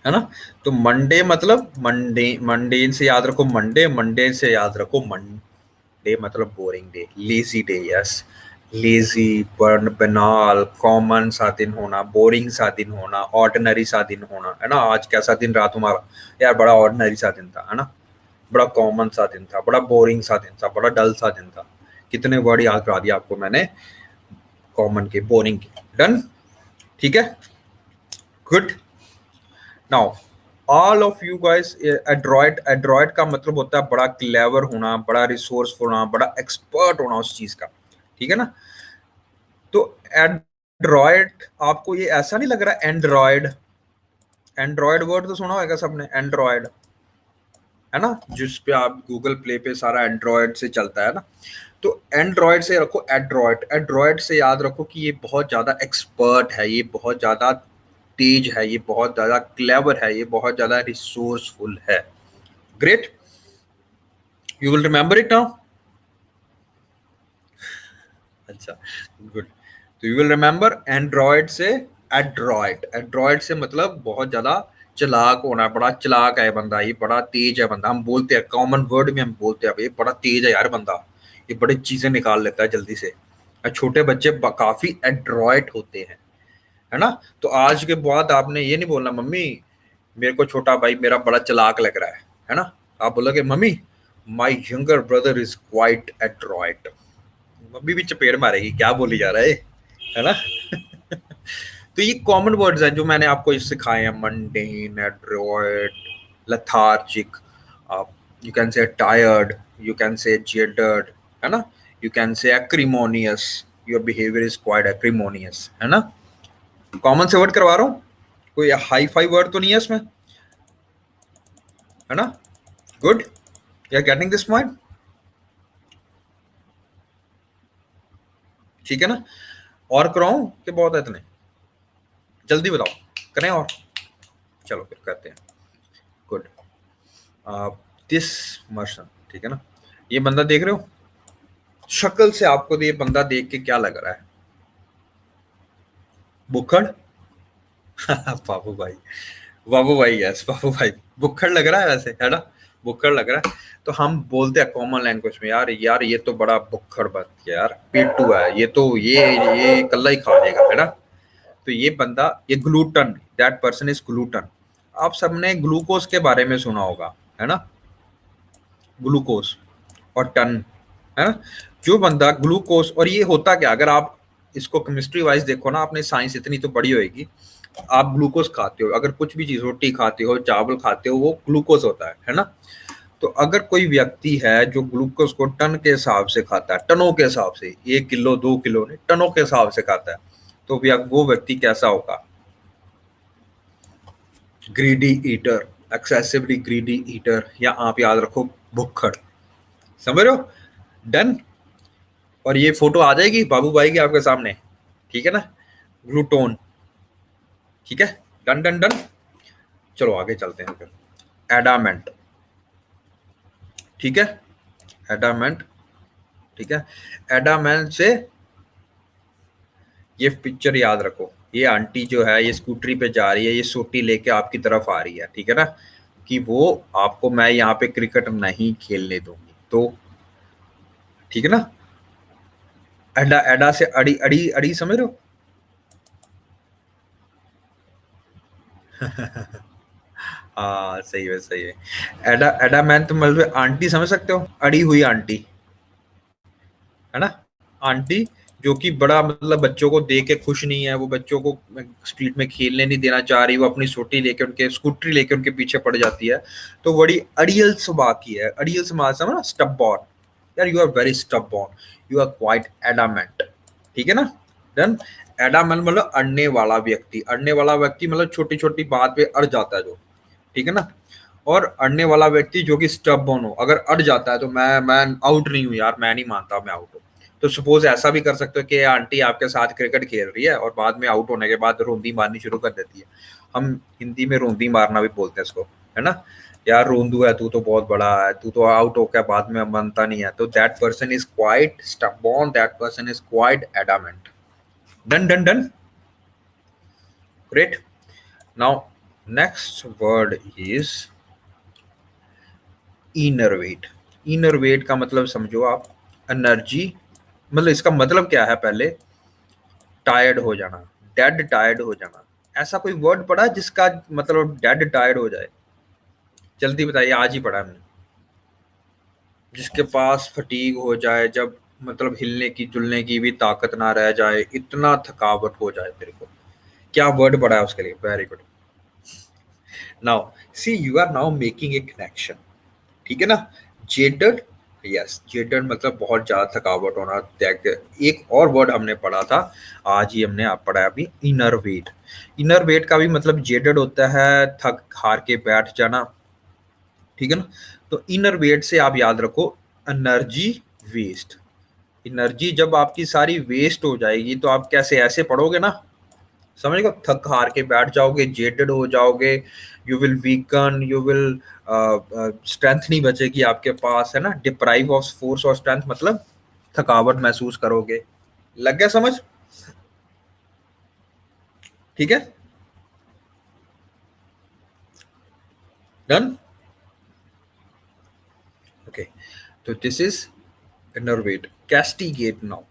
है ना। तो मंडे मतलब मंडे, मंडे से याद रखो मंडे, मंडे से याद रखो मंडे मतलब boring day, lazy day. Yes, lazy, burn, बनाल, कॉमन सा दिन होना, बोरिंग सा दिन होना, ऑर्डिनरी सा दिन होना, है ना। आज कैसा दिन रहा तुम्हारा? यार बड़ा ऑर्डिनरी सा दिन था, है ना। बड़ा कॉमन सा दिन था, बड़ा बोरिंग सा दिन था, बड़ा डल सा दिन था। कितने वर्ड याद करा दिया आपको मैंने, कॉमन के, बोरिंग के। डन, ठीक है, good. Now all of you guys, Android, Android का मतलब होता है बड़ा क्लेवर होना, बड़ा रिसोर्सफुल होना, बड़ा एक्सपर्ट होना उस चीज का, ठीक है ना। तो एंड्रॉयड, आपको ये ऐसा नहीं लग रहा एंड्रॉयड? एंड्रॉयड वर्ड तो सुना होगा सबने, एंड्रॉयड, है ना, जिस पे आप गूगल प्ले पे सारा एंड्रॉयड से चलता है ना। तो एंड्रॉयड से रखो एड्रॉयड, एड्रॉयड से याद रखो कि ये बहुत ज्यादा एक्सपर्ट है, ये बहुत ज्यादा तेज है, ये बहुत ज्यादा क्लेवर है, ये बहुत ज्यादा रिसोर्सफुल है। Great, you will remember it now. अच्छा, गुड। तो यू विल रिमेंबर एंड्रॉयड से एड्रॉयड, एड्रॉयड से मतलब बहुत ज्यादा चालाक होना, बड़ा चालाक है बंदा, ये बड़ा तेज है बंदा। हम बोलते हैं कॉमन वर्ड में, हम बोलते हैं ये बड़ा तेज है यार बंदा, ये बड़ी चीजें निकाल लेता है जल्दी से। और छोटे बच्चे काफी एड्रॉयड होते हैं, है ना। तो आज के बाद आपने ये नहीं बोलना मम्मी मेरे को छोटा भाई मेरा बड़ा चालाक लग रहा है ना। आप बोलोगे mummy my younger brother is quite adroit. Mummy भी चपेट मारेगी, क्या बोली जा रहा है ना। तो ये कॉमन वर्ड्स हैं जो मैंने आपको सिखाए हैं, mundane, एड्रॉयड, lethargic, uh, you can say tired, you can say jittered, है ना। you can say acrimonious, your behavior is quite acrimonious, है ना। कॉमन से वर्ड करवा रहा हूँ, कोई हाई फाई वर्ड तो नहीं है इसमें, है ना। Good, you are getting this point, ठीक है ना। और कराऊं कि बहुत है इतने? जल्दी बताओ, करें और? चलो फिर करते हैं। गुड, दिस मर्सन, ठीक है ना। ये बंदा देख रहे हो, शक्ल से आपको ये बंदा देख के क्या लग रहा है? बुखड़। बाबू भाई, बाबू भाई, यस बाबू भाई, बुखड़ लग रहा है वैसे, है ना। बुखड़ लग रहा है। तो हम बोलते हैं कॉमन लैंग्वेज में, यार यार ये तो बड़ा बुखड़ बात है यार, पेटू है ये तो, ये कल्ला ही खा लेगा, है ना। तो ये बंदा, ये gluten, that person is gluten. आप सबने ग्लूकोज के बारे में सुना होगा, है ना। ग्लूकोज और टन, है ना। जो बंदा ग्लूकोज, और ये होता क्या, अगर आप इसको केमिस्ट्री वाइज देखो ना, आपने साइंस इतनी तो बड़ी होएगी, आप ग्लूकोज खाते हो, अगर कुछ भी चीज, रोटी खाते हो, चावल खाते हो, वो ग्लूकोज होता है ना। तो अगर कोई व्यक्ति है जो ग्लूकोज को टन के हिसाब से खाता है, टनों के हिसाब से, 1 किलो 2 किलो नहीं, टनों के हिसाब से खाता है, तो वो व्यक्ति कैसा होगा? Greedy eater, excessively greedy eater, या आप याद रखो भुक्खड़, समझ रहे हो। डन। और ये फोटो आ जाएगी बाबू भाई की आपके सामने, ठीक है ना। ग्लूटोन, ठीक है। डन डन डन, चलो आगे चलते हैं फिर। एडामेंट, ठीक है, एडामेंट, ठीक है। एडामेंट से ये पिक्चर याद रखो, ये आंटी जो है ये स्कूटरी पे जा रही है, ये सोटी लेके आपकी तरफ आ रही है, ठीक है ना, कि वो आपको मैं यहाँ पे क्रिकेट नहीं खेलने दूंगी। तो ठीक है ना। एडा, एडा से अड़ी, अड़ी अड़ी समझ रहे हो। हाँ सही है सही है। एडा, एडा मैन तो मतलब आंटी समझ सकते हो, अड़ी हुई आंटी, है ना। आंटी जो कि बड़ा मतलब बच्चों को देख के खुश नहीं है, वो बच्चों को स्ट्रीट में खेलने नहीं देना चाह रही, वो अपनी सोटी लेके उनके स्कूटरी लेके उनके पीछे पड़ जाती है। तो बड़ी अड़ियल स्वभाव की है, अड़ियल समाज समझ ना, स्टबबॉर्न। यार you are very stubborn, you are quite adamant, ठीक है ना। देन एडामेंट मतलब अड़ने वाला व्यक्ति, अड़ने वाला व्यक्ति मतलब छोटी छोटी बात पे अड़ जाता है जो, ठीक है ना। और अड़ने वाला व्यक्ति जो कि स्टबबॉर्न हो, अगर अड़ जाता है तो मैं आउट नहीं हूँ यार, मैं नहीं मानता मैं आउट हूँ। तो सपोज ऐसा भी कर सकते हो कि आंटी आपके साथ क्रिकेट खेल रही है और बाद में आउट होने के बाद रोंदी मारनी शुरू कर देती है। हम हिंदी में रोंदी मारना भी बोलते हैं इसको, है ना। यार रोंदू है तू, तो बहुत बड़ा है तू, तो आउट होकर बाद में मानता नहीं है, तो that person is quite stubborn, that person is quite adamant. Done done done, great. Now next word is inveterate. Inveterate का मतलब समझो आप, एनर्जी, मतलब इसका मतलब क्या है पहले, टायर्ड हो जाना, डेड टायर्ड हो जाना। ऐसा कोई वर्ड पढ़ा है जिसका मतलब डेड टायर्ड हो जाए? जल्दी बताइए, आज ही पढ़ा हमने। जिसके पास फटीग हो जाए, जब मतलब हिलने की जुलने की भी ताकत ना रह जाए, इतना थकावट हो जाए तेरे को, क्या वर्ड पढ़ा है उसके लिए? Very good. Now see you are now making a connection, ठीक है ना। जेटड, यस जेटड मतलब बहुत ज्यादा थकावट होना, त्याग। एक और वर्ड हमने पढ़ा था, आज ही हमने आप पढ़ा अभी, इनर वेट। इनर वेट का भी मतलब जेटड होता है, थक हार के बैठ जाना, ठीक है ना। तो इनर वेट से आप याद रखो, एनर्जी वेस्ट। एनर्जी जब आपकी सारी वेस्ट हो जाएगी तो आप कैसे ऐसे पढ़ोगे ना, समझ गए, थक हार के बैठ जाओगे, जेटेड हो जाओगे, you will weaken, you will strength नहीं बचेगी आपके पास, है ना। डिप्राइव ऑफ फोर्स और स्ट्रेंथ मतलब थकावट महसूस करोगे। लग गया समझ? ठीक है, डन, ओके। तो दिस इज इनरवेट, कैस्टिगेट नाउ,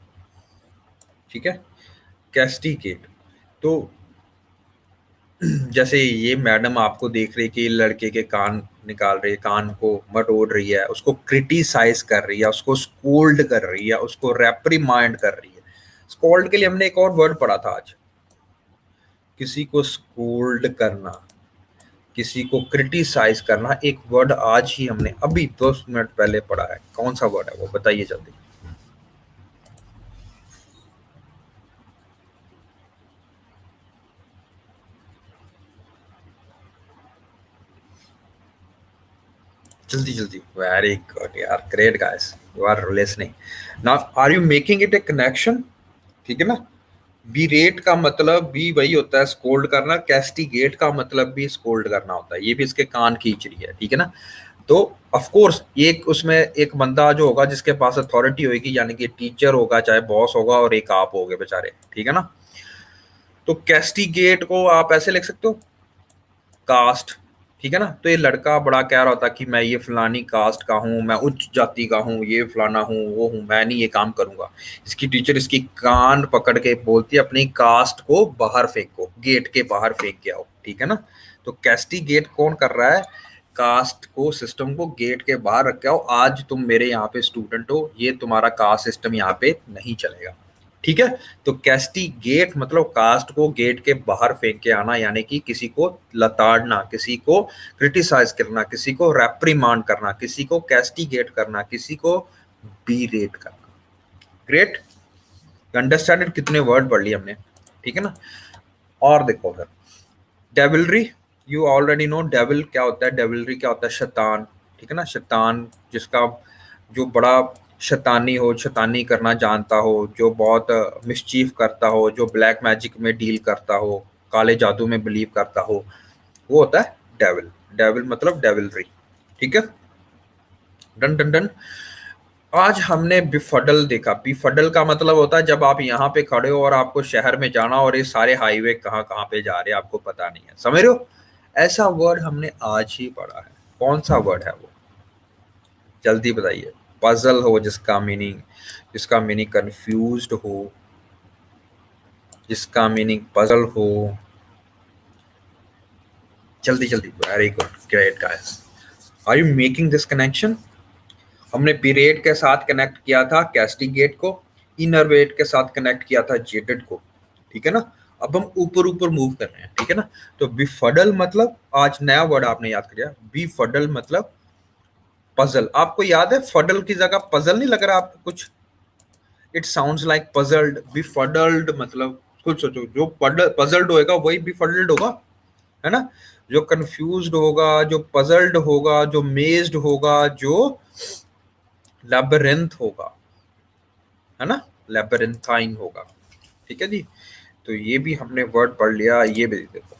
ठीक है। कैस्टिगेट, तो जैसे ये मैडम आपको देख रही कि लड़के के कान निकाल रही है, कान को मटोड़ रही है, उसको क्रिटिसाइज कर रही है, उसको स्कोल्ड कर रही है, उसको रेप्रीमाइंड कर रही है। स्कोल्ड के लिए हमने एक और वर्ड पढ़ा था आज, किसी को स्कोल्ड करना, किसी को क्रिटिसाइज करना, एक वर्ड आज ही हमने अभी 10 मिनट पहले पढ़ा है। कौन सा वर्ड है वो बताइए जल्दी। जल्दी जल्दी, वेरी गुड यार, great guys, you are listening. Now are you making it a connection, ठीक है ना। बीरेट का मतलब भी वही होता है, स्कोल्ड करना। कैस्टिगेट का मतलब भी स्कोल्ड करना होता है, ये भी इसके कान खींच रही है, ठीक है ना। तो ऑफ कोर्स एक उसमें एक बंदा जो होगा जिसके पास अथॉरिटी होगी, यानी कि टीचर होगा, चाहे बॉस होगा, और एक आप होगे बेचारे, ठीक है ना। तो कैस्टिगेट को आप ऐसे लिख सकते हो, कास्ट, ठीक है ना। तो ये लड़का बड़ा कह रहा होता कि मैं ये फलानी कास्ट का हूँ, मैं उच्च जाति का हूँ, ये फलाना हूँ, वो हूँ, मैं नहीं ये काम करूंगा। इसकी टीचर इसकी कान पकड़ के बोलती है अपनी कास्ट को बाहर फेंको, गेट के बाहर फेंक के आओ, ठीक है ना। तो कैस्टिगेट कौन कर रहा है? कास्ट को, सिस्टम को गेट के बाहर रख के आओ, आज तुम मेरे यहाँ पे स्टूडेंट हो, ये तुम्हारा कास्ट सिस्टम यहाँ पे नहीं चलेगा, ठीक है। तो कैस्टिगेट मतलब कास्ट को गेट के बाहर फेंक के आना, यानी कि किसी को लताड़ना, किसी को क्रिटिसाइज करना, किसी को रेप्रीमांड करना, किसी को कैस्टिगेट करना, किसी को बीरेट करना। ग्रेट, अंडरस्टैंड इट, कितने वर्ड पढ़ लिए हमने, ठीक है ना। और देखो अगर डेविलरी, यू ऑलरेडी नो डेविल क्या होता है, डेविलरी क्या होता है, शैतान, ठीक है ना। शैतान जिसका, जो बड़ा शैतानी हो, शैतानी करना जानता हो, जो बहुत मिसचीफ करता हो, जो ब्लैक मैजिक में डील करता हो, काले जादू में बिलीव करता हो, वो होता है डेविल। डेविल मतलब डेविलरी, ठीक है। Done done done. आज हमने बिफडल देखा, बिफडल का मतलब होता है जब आप यहाँ पे खड़े हो और आपको शहर में जाना, और ये सारे हाईवे कहाँ कहाँ पे जा रहे हैं आपको पता नहीं है, समझ रहे हो। ऐसा वर्ड हमने आज ही पढ़ा है, कौन सा वर्ड है वो? जल्दी बताइए। पजल हो, जिसका मीनिंग कंफ्यूज्ड हो, जिसका मीनिंग पजल हो। जल्दी जल्दी, very good, great guys, are you making this connection? हमने पीरियड के साथ कनेक्ट किया था कैस्टिगेट को, इनरवेट के साथ कनेक्ट किया था जेटेड को, ठीक है ना। अब हम ऊपर ऊपर मूव कर रहे हैं, ठीक है ना। तो बिफडल मतलब, आज नया वर्ड आपने याद किया, बिफडल मतलब पजल। आपको याद है फडल की जगह पजल नहीं लग रहा आपको कुछ? It sounds like puzzled. Befuddled मतलब खुद सोचो, जो पजल्ड होएगा वही बिफडल्ड होगा, है ना। जो कंफ्यूज्ड होगा, जो पजल्ड होगा, जो मेज्ड होगा, जो लैबिरिंथ होगा, है ना, लैबिरिंथाइन होगा, ठीक है जी। तो ये भी हमने वर्ड पढ़ लिया, ये भी देखो,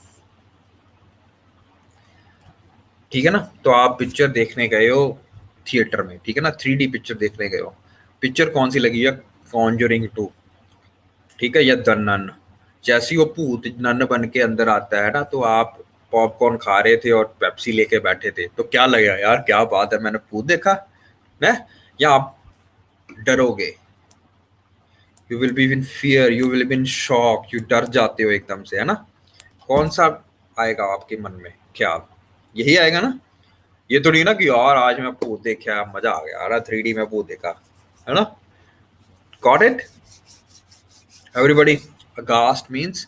ठीक है ना। तो आप पिक्चर देखने गए हो थिएटर में, ठीक है ना, 3D पिक्चर देखने गए हो। पिक्चर कौन सी लगी है? कॉन्जरिंग 2, ठीक है, या द नन। जैसी वो भूत नन बन के अंदर आता है ना, तो आप पॉपकॉर्न खा रहे थे और पेप्सी लेके बैठे थे, तो क्या लगा यार, क्या बात है, मैंने भूत देखा है, या आप डरोगे? You will be in fear, you will be in shock, you डर जाते हो एकदम से, है ना। कौन सा आएगा आपके मन में ख्याल? यही आएगा ना। ये तो नहीं ना कि यार आज मैं भूत देखा, मजा आ गया यार, 3D में भूत देखा, है ना। Got it everybody? Aghast means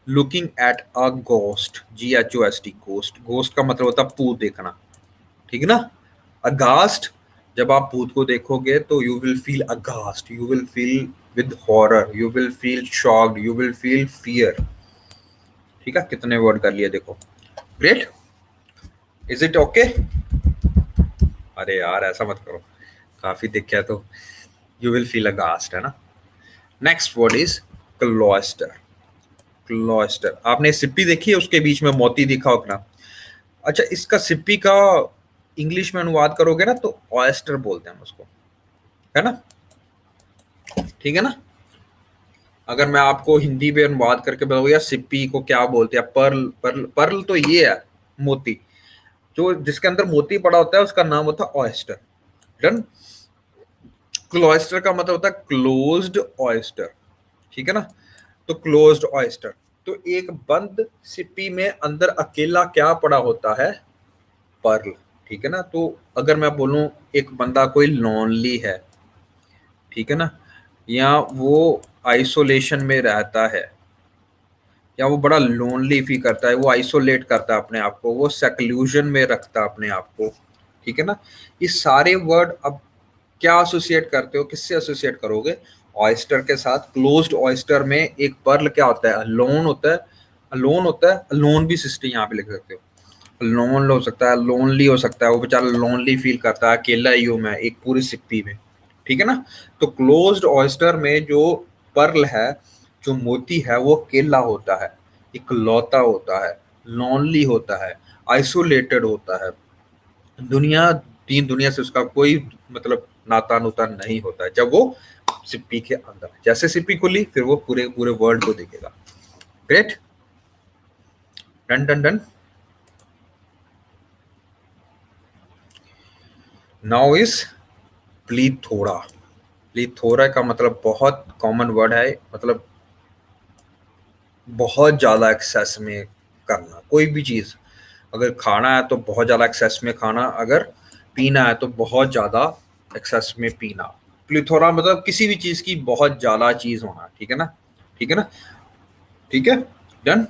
looking at a ghost, GHOST, ghost. Ghost का मतलब होता है भूत देखना, ठीक है ना। अगास्ट, जब आप भूत को देखोगे तो you will feel aghast, you will feel with horror, you will feel shocked, you will feel fear, ठीक है। कितने वर्ड कर लिए देखो, ग्रेट। Is it okay? अरे यार ऐसा मत करो, काफी दिख है तो यू विल फील अगास्ट, है ना। Next word is cloister. Cloister, आपने सिप्पी देखी है, उसके बीच में मोती दिखा होगा। अच्छा, इसका सिप्पी का इंग्लिश में अनुवाद करोगे ना तो ऑयस्टर बोलते हैं उसको, है ना, ठीक है ना। अगर मैं आपको हिंदी में अनुवाद करके बताऊँ यार सिप्पी को क्या बोलते हैं, पर्ल, पर्ल, पर्ल तो ये है मोती, जो जिसके अंदर मोती पड़ा होता है उसका नाम होता है ऑयस्टर, डन। क्लॉयस्टर का मतलब होता है क्लोज्ड ऑयस्टर, ठीक है ना। तो क्लोज्ड ऑयस्टर, तो एक बंद सिप्पी में अंदर अकेला क्या पड़ा होता है? पर्ल, ठीक है ना। तो अगर मैं बोलूं एक बंदा कोई लोनली है, ठीक है ना, या वो आइसोलेशन में रहता है, या वो बड़ा लोनली फील करता है, वो आइसोलेट करता है अपने आप को, वो सेक्लूजन में रखता है अपने आप को, ठीक है ना। ये सारे वर्ड अब क्या एसोसिएट करते हो, किससे एसोसिएट करोगे? ऑयस्टर के साथ। क्लोज्ड ऑयस्टर में एक पर्ल क्या होता है? अलोन होता है, अलोन होता है, अलोन भी सिस्टर यहाँ पे लिख सकते हो। लोन हो सकता है, लोनली हो सकता है, वो बेचारा लोनली फील करता है, अकेला ही हूं मैं एक पूरी सिप्पी में, ठीक है ना। तो क्लोज्ड ऑयस्टर में जो पर्ल है, जो मोती है, वो अकेला होता है, इकलौता होता है, लोनली होता है, आइसोलेटेड होता है, दुनिया तीन दुनिया से उसका कोई मतलब नाता नुता नहीं होता है जब वो सिप्पी के अंदर। जैसे सिप्पी खुली फिर वो पूरे पूरे वर्ल्ड को देखेगा। Great, done done done. Now is plethora. Plethora का मतलब बहुत कॉमन वर्ड है, मतलब बहुत ज्यादा एक्सेस में करना, कोई भी चीज अगर खाना है तो बहुत ज्यादा एक्सेस में खाना, अगर पीना है तो बहुत ज्यादा एक्सेस में पीना। प्लीथोरा मतलब किसी भी चीज की बहुत ज्यादा चीज होना, ठीक है ना, ठीक है ना, ठीक है, डन।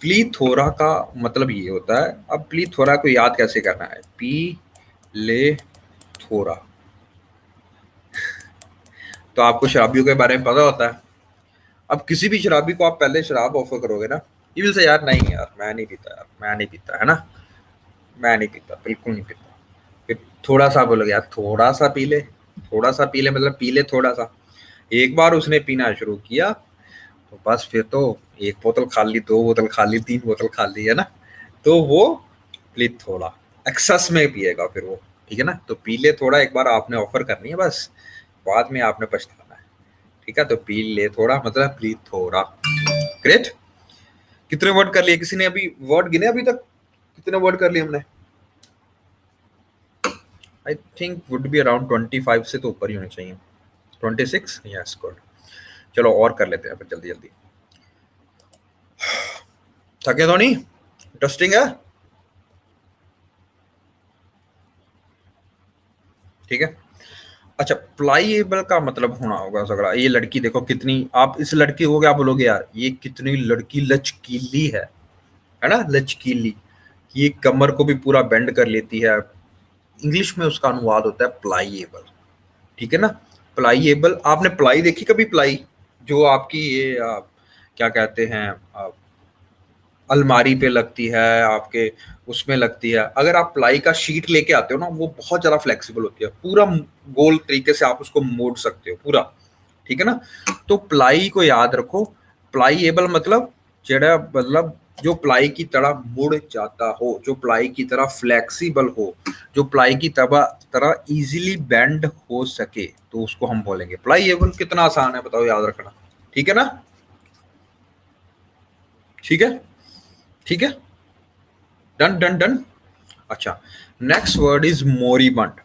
प्लीथोरा का मतलब ये होता है, अब प्लीथोरा को याद कैसे करना है? पी ले थोरा। तो आपको शराबियों के बारे में पता होता है। अब किसी भी शराबी को आप पहले शराब ऑफर करोगे ना, ये विल से यार नहीं यार मैं नहीं पीता, यार मैं नहीं पीता, है ना, मैं नहीं पीता, बिल्कुल नहीं पीता। फिर थोड़ा सा बोलोगे यार थोड़ा सा पी ले, थोड़ा सा पी ले मतलब पी ले थोड़ा सा। एक बार उसने पीना शुरू किया तो बस फिर तो एक बोतल खा ली, दो बोतल खा ली, तीन बोतल खा ली, है ना। तो वो प्लीज थोड़ा एक्सेस में पिएगा फिर वो, ठीक है ना। तो पी ले थोड़ा एक बार आपने ऑफर करनी है, बस बाद में आपने पछताना है, ठीक है। तो पी ले थोड़ा मतलब प्लीज थोड़ा। ग्रेट, कितने वर्ड कर लिए? किसी ने अभी वर्ड गिने अभी तक? कितने वर्ड कर लिए हमने? I think would be around 25 से तो ऊपर ही होने चाहिए। 26, यस गुड। चलो और कर लेते हैं फिर जल्दी जल्दी। थके तो नहीं? इंटरेस्टिंग है। ठीक है। अच्छा, प्लाईएबल का मतलब होना होगा सगड़ा। ये लड़की देखो कितनी, आप इस लड़की को क्या बोलोगे यार, ये कितनी लड़की लचकीली है ना, लचकीली। ये कमर को भी पूरा बेंड कर लेती है। इंग्लिश में उसका अनुवाद होता है प्लाईएबल। ठीक है ना। प्लाईएबल, आपने प्लाई देखी कभी? प्लाई जो आपकी ये क्या कहते हैं, अलमारी पे लगती है आपके, उसमें लगती है। अगर आप प्लाई का शीट लेके आते हो ना, वो बहुत ज्यादा फ्लेक्सिबल होती है, पूरा गोल तरीके से आप उसको मोड़ सकते हो पूरा। ठीक है ना। तो प्लाई को याद रखो। प्लाईएबल मतलब जेड़ा, मतलब जो प्लाई की तरह मुड़ जाता हो, जो प्लाई की तरह फ्लेक्सिबल हो, जो प्लाई की तरह तरह इजीली बेंड हो सके, तो उसको हम बोलेंगे प्लाईएबल। कितना आसान है बताओ याद रखना। ठीक है ना। ठीक है। ठीक है। Done done done. अच्छा, नेक्स्ट वर्ड इज मोरीबंड।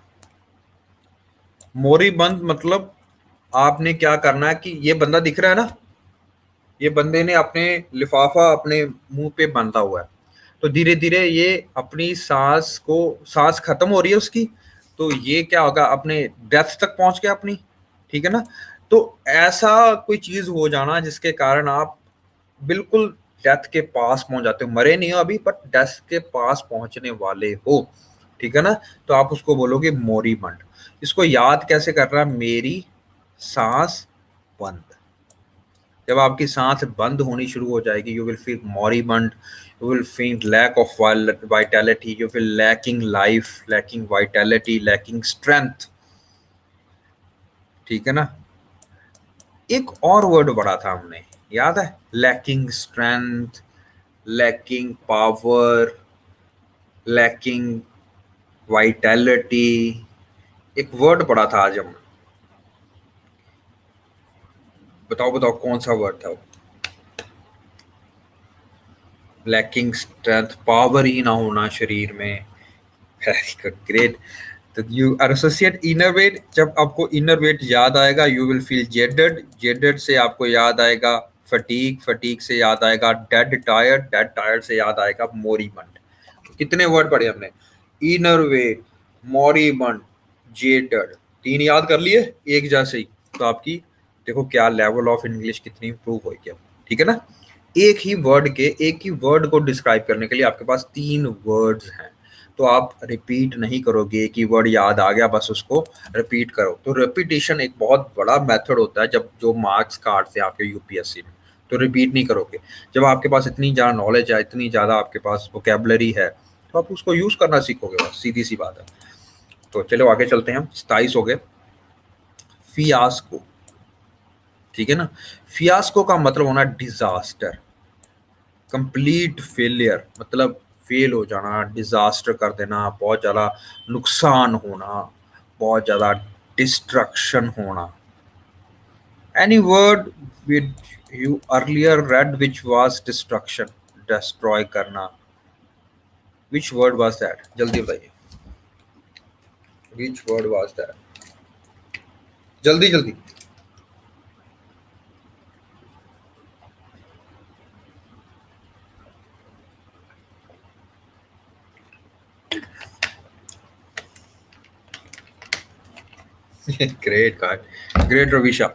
मोरीबंद मतलब आपने क्या करना है कि ये बंदा दिख रहा है ना, ये बंदे ने अपने लिफाफा अपने मुंह पे बांधा हुआ है। तो धीरे धीरे ये अपनी सांस खत्म हो रही है उसकी, तो ये क्या होगा, अपने डेथ तक पहुंच गया अपनी। ठीक है ना। तो ऐसा कोई चीज हो जाना जिसके कारण आप बिल्कुल डेथ के पास पहुंच जाते हो, मरे नहीं हो अभी बट डेथ के पास पहुंचने वाले हो। ठीक है ना। तो आप उसको बोलोगे मोरीबंड। इसको याद कैसे करना? मेरी सांस बंद। जब आपकी सांस बंद होनी शुरू हो जाएगी, you will feel moribund, you will feel lack of vitality, you will lacking life, lacking vitality, lacking strength. ठीक है ना। एक और वर्ड पढ़ा था हमने, याद है? Lacking strength, lacking power, lacking vitality. एक वर्ड पढ़ा था आज हम, बताओ बताओ कौन सा वर्ड था वो? लैकिंग स्ट्रेंथ, पावर ही ना होना शरीर में। Very good, great. तो यू एसोसिएट इनर वेट। जब आपको इनर वेट याद आएगा, you will feel jaded, jaded से आपको याद आएगा फटीक, फटीक से याद आएगा डेड टायर्ड, डेड टायर्ड से याद आएगा मोरीबंड। तो कितने वर्ड पढ़े हमने? Inner wait, मोरीबंड, jaded. 3 याद कर लिए एक जैसे ही। तो आपकी देखो क्या लेवल ऑफ इंग्लिश कितनी इंप्रूव हो गया। ठीक है ना। एक ही वर्ड को डिस्क्राइब करने के लिए आपके पास 3 वर्ड्स हैं। तो आप रिपीट नहीं करोगे, एक ही वर्ड याद आ गया बस उसको रिपीट करो। तो रेपिटेशन एक बहुत बड़ा मेथड होता है जब जो मार्क्स काटते हैं आपके यूपीएससी में। तो रिपीट नहीं करोगे। जब आपके पास इतनी ज़्यादा नॉलेज है, इतनी ज़्यादा आपके पास वोकेबलरी है, तो आप उसको यूज़ करना सीखोगे, बस सीधी सी बात है। तो चलो आगे चलते हैं हम। 27 हो गए। फियास्को। ठीक है ना। फियास्को का मतलब होना डिजास्टर, कंप्लीट फेलियर, मतलब फेल हो जाना, डिजास्टर कर देना, बहुत ज़्यादा नुकसान होना, बहुत ज़्यादा डिस्ट्रक्शन होना। Any word which you earlier read which was destruction, destroy करना। Which word was that? जल्दी बताइए, विच वर्ड वाज दैट? जल्दी जल्दी। ग्रेट कार्ड, ग्रेट रविशा।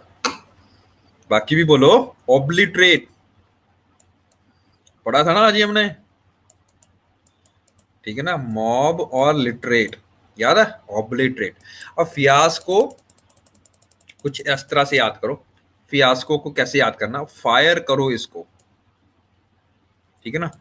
बाकी भी बोलो। ओब्लिटरेट पढ़ा था ना आज ही हमने। ठीक है ना। मॉब और लिटरेट याद है, ऑब्लिटरेट। और फियास्को कुछ इस तरह से याद करो। फियास्को को कैसे याद करना? फायर करो इसको। ठीक है ना।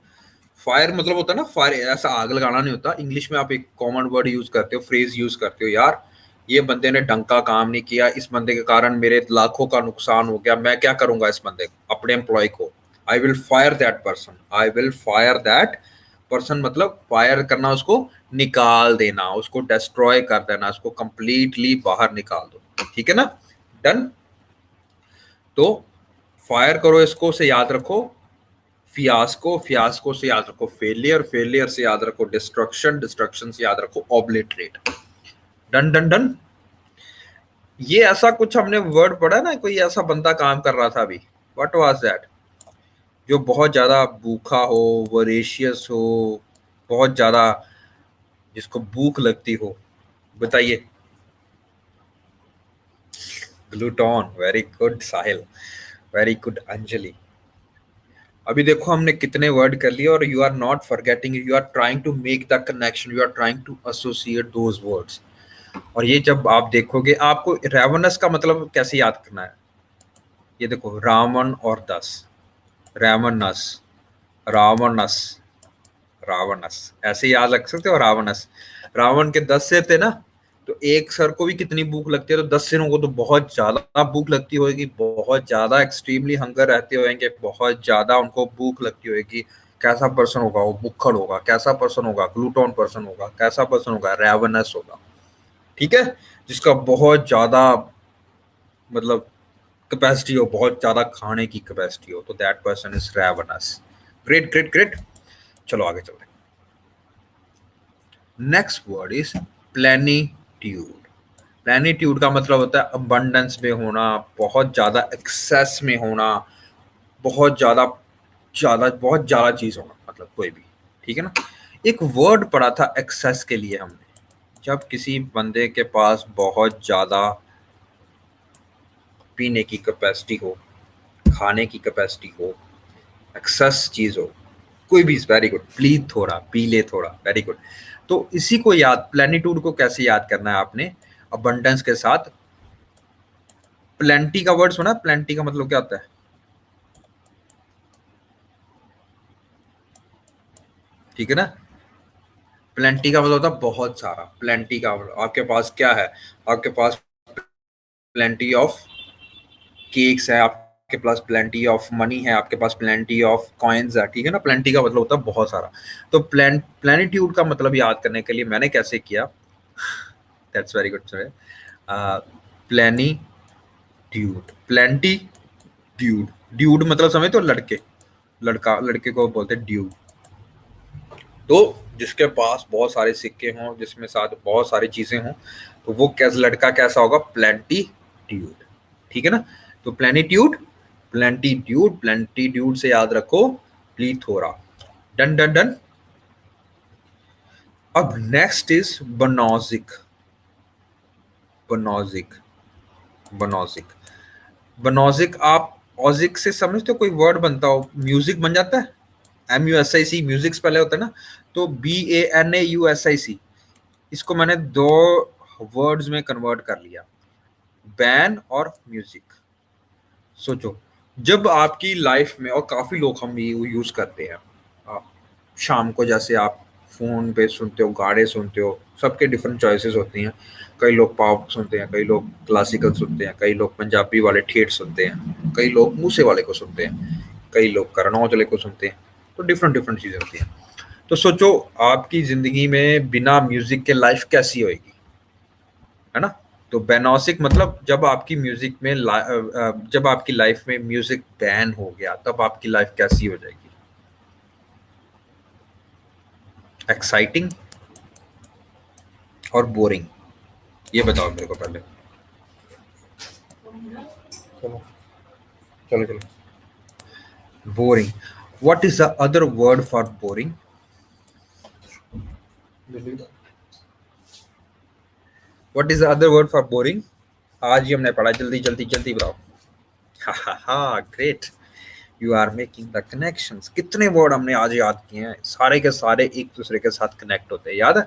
फायर मतलब होता है ना, फायर ऐसा आग लगाना नहीं होता। इंग्लिश में आप एक कॉमन वर्ड यूज करते हो, फ्रेज यूज करते हो, यार ये बंदे ने ढंग का काम नहीं किया, इस बंदे के कारण मेरे लाखों का नुकसान हो गया, मैं क्या करूंगा इस बंदे को, अपने एम्प्लॉय को? I will fire that person, I will fire that person मतलब फायर करना, उसको निकाल देना, उसको डिस्ट्रॉय कर देना, उसको कंप्लीटली बाहर निकाल दो। ठीक है ना। डन। तो फायर करो इसको से याद रखो फियास्को, फियास्को से याद रखो फेलियर, फेलियर से याद रखो डिस्ट्रक्शन, डिस्ट्रक्शन से याद रखो ऑब्लिटरेट। Done done done. ये ऐसा कुछ हमने वर्ड पढ़ा ना, कोई ऐसा बंदा काम कर रहा था अभी, व्हाट वाज दैट, जो बहुत ज्यादा भूखा हो, वोरेशियस हो, बहुत ज्यादा जिसको भूख लगती हो, बताइए। Glutton, very good Sahil, very good Anjali. अभी देखो हमने कितने वर्ड कर लिए, और you are not forgetting, you are trying to make the connection, you are trying to associate those words. और ये जब आप देखोगे, आपको रेवनस का मतलब कैसे याद करना है, ये देखो, रावण और दस, रेवनस, रावणस, रावणस, ऐसे याद रख सकते हो, रावणस। रावण के 10 सिर थे ना, तो एक सर को भी कितनी भूख लगती है, तो 10 सिरों को तो बहुत ज्यादा भूख लगती होगी, बहुत ज्यादा एक्सट्रीमली हंगर रहते होंगे, बहुत ज्यादा उनको भूख लगती होगी। कैसा पर्सन होगा वो, भुक्खड़ होगा, कैसा पर्सन होगा, ग्लूटोन पर्सन होगा, कैसा पर्सन होगा, रेवनस होगा, ठीक है, जिसका बहुत ज्यादा मतलब कैपेसिटी हो, बहुत ज्यादा खाने की कैपेसिटी हो, तो that person is रेवनस। Great great great. चलो आगे चलते हैं। Next word is plenitude. Plenitude का मतलब होता है अबंडेंस में होना, बहुत ज्यादा एक्सेस में होना, बहुत ज्यादा ज्यादा बहुत ज्यादा चीज होना, मतलब कोई भी, ठीक है ना। एक वर्ड पढ़ा था एक्सेस के लिए हमने, जब किसी बंदे के पास बहुत ज्यादा पीने की कैपेसिटी हो, खाने की कैपेसिटी हो, एक्सेस चीज हो, कोई भी, वेरी गुड, प्ली थोड़ा, पी ले थोड़ा, वेरी गुड। तो इसी को याद, प्लेनिट्यूड को कैसे याद करना है आपने, अबंडेंस के साथ। प्लेंटी का वर्ड सुना, प्लेंटी का मतलब क्या होता है, ठीक है ना। प्लेंटी का मतलब होता है बहुत सारा, प्लेंटी का मतलब आपके पास क्या है, आपके पास प्लेंटी ऑफ केक्स है, आपके पास प्लेंटी ऑफ मनी है, आपके पास प्लेंटी ऑफ कॉइन्स है, ठीक है ना। प्लेंटी का मतलब होता है बहुत सारा। तो प्लेनिट्यूड का मतलब याद करने के लिए मैंने कैसे किया, that's very good sir. Plenitude, plenty, dude, dude मतलब समझ तो, लड़के, लड़का, लड़के को बोलते हैं ड्यूड। तो जिसके पास बहुत सारे सिक्के हों, जिसमें साथ बहुत सारी चीजें हों, तो वो कैसा लड़का कैसा होगा, प्लेंटीट्यूड, ठीक है ना। तो प्लेनिट्यूड, प्लेंटीट्यूड, प्लेंटीट्यूड से याद रखो प्लीथोरा। Done done done. अब नेक्स्ट इज बनोजिक। बनोजिक, बनोजिक, बनोजिक, आप ऑजिक से समझते हो, कोई वर्ड बनता हो, म्यूजिक बन जाता है, MUSIC, म्यूजिक पहले होता है ना, तो BANAUSIC, इसको मैंने दो वर्ड्स में कन्वर्ट कर लिया, बैन और म्यूजिक। सोचो, जब आपकी लाइफ में, और काफी लोग हम ये यूज करते हैं, आप शाम को जैसे आप फोन पे सुनते हो, गाने सुनते हो, सबके डिफरेंट चॉइसेस होती हैं। कई लोग पॉप सुनते हैं, कई लोग क्लासिकल सुनते हैं, कई लोग पंजाबी वाले ठेठ सुनते हैं, कई लोग मूसे वाले को सुनते हैं, कई लोग करण औजले को सुनते हैं, तो डिफरेंट डिफरेंट चीजें होती हैं। तो सोचो, आपकी जिंदगी में बिना म्यूजिक के लाइफ कैसी होएगी, है ना। तो बेनोसिक मतलब जब आपकी म्यूजिक में जब आपकी लाइफ में म्यूजिक बैन हो गया, तब आपकी लाइफ कैसी हो जाएगी, एक्साइटिंग और बोरिंग, ये बताओ मेरे को पहले। चलो चलो चलो। Boring, what is the other word for boring, what is the other word for boring. आज ही हमने पढ़ा, जल्दी जल्दी जल्दी बताओ। हा हा हा, great, you are making the connections. कितने वर्ड हमने आज याद किए हैं, सारे के सारे एक दूसरे के साथ कनेक्ट होते हैं, याद है।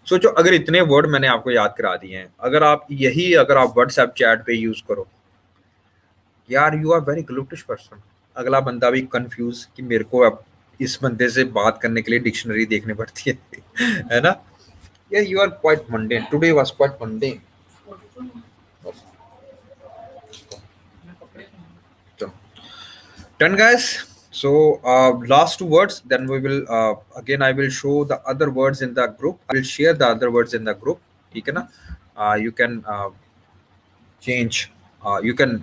सोचो, अगर इतने वर्ड मैंने आपको याद करा दिए हैं, अगर आप यही, अगर आप व्हाट्सएप चैट पे यूज करो, यार यू आर वेरी ग्लूटिश पर्सन। अगला बंदा भी कंफ्यूज कि मेरे को अब इस बंदे से बात करने के लिए डिक्शनरी देखनी पड़ती है है ना। Yeah, you are quite mundane. Today was quite mundane. So, done, guys. So, last two words. Then we will again. I will show the other words in the group. I will share the other words in the group. ठीक है ना? You can change. You can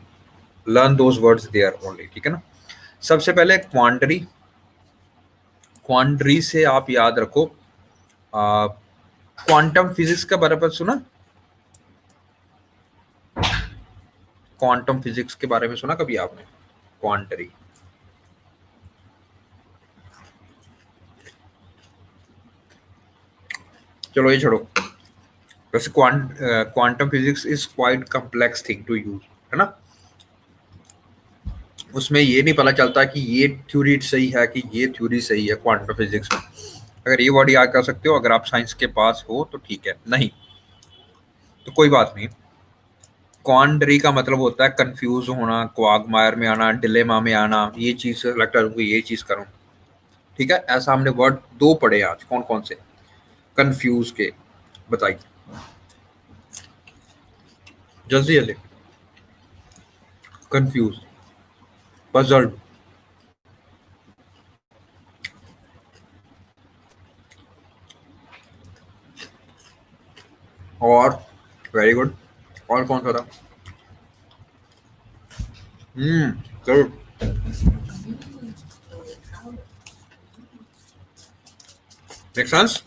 learn those words there only. ठीक है ना? सबसे पहले क्वांटरी, क्वांटरी से आप याद रखो, क्वांटम फिजिक्स का बारे में सुना, क्वांटम फिजिक्स के बारे में सुना कभी आपने? क्वांटरी। चलो ये छोड़ो। वैसे quantum physics is quite complex thing to use, है ना। उसमें ये नहीं पता चलता कि ये थ्योरी सही है कि ये थ्योरी सही है क्वांटम फिजिक्स में। अगर ये वर्ड याद कर सकते हो, अगर आप साइंस के पास हो तो ठीक है, नहीं तो कोई बात नहीं। क्वांडरी का मतलब होता है कंफ्यूज होना, क्वागमायर में आना, डिलेमा में आना, ये चीज लगता है ये चीज करूं। ठीक है, ऐसा हमने वर्ड दो पढ़े आज, कौन कौन से? कंफ्यूज के, बताइए जल्दी जल्दी। कंफ्यूज, पजल्ड, और वेरी गुड, और कौन सा था? जरूर। Make sense.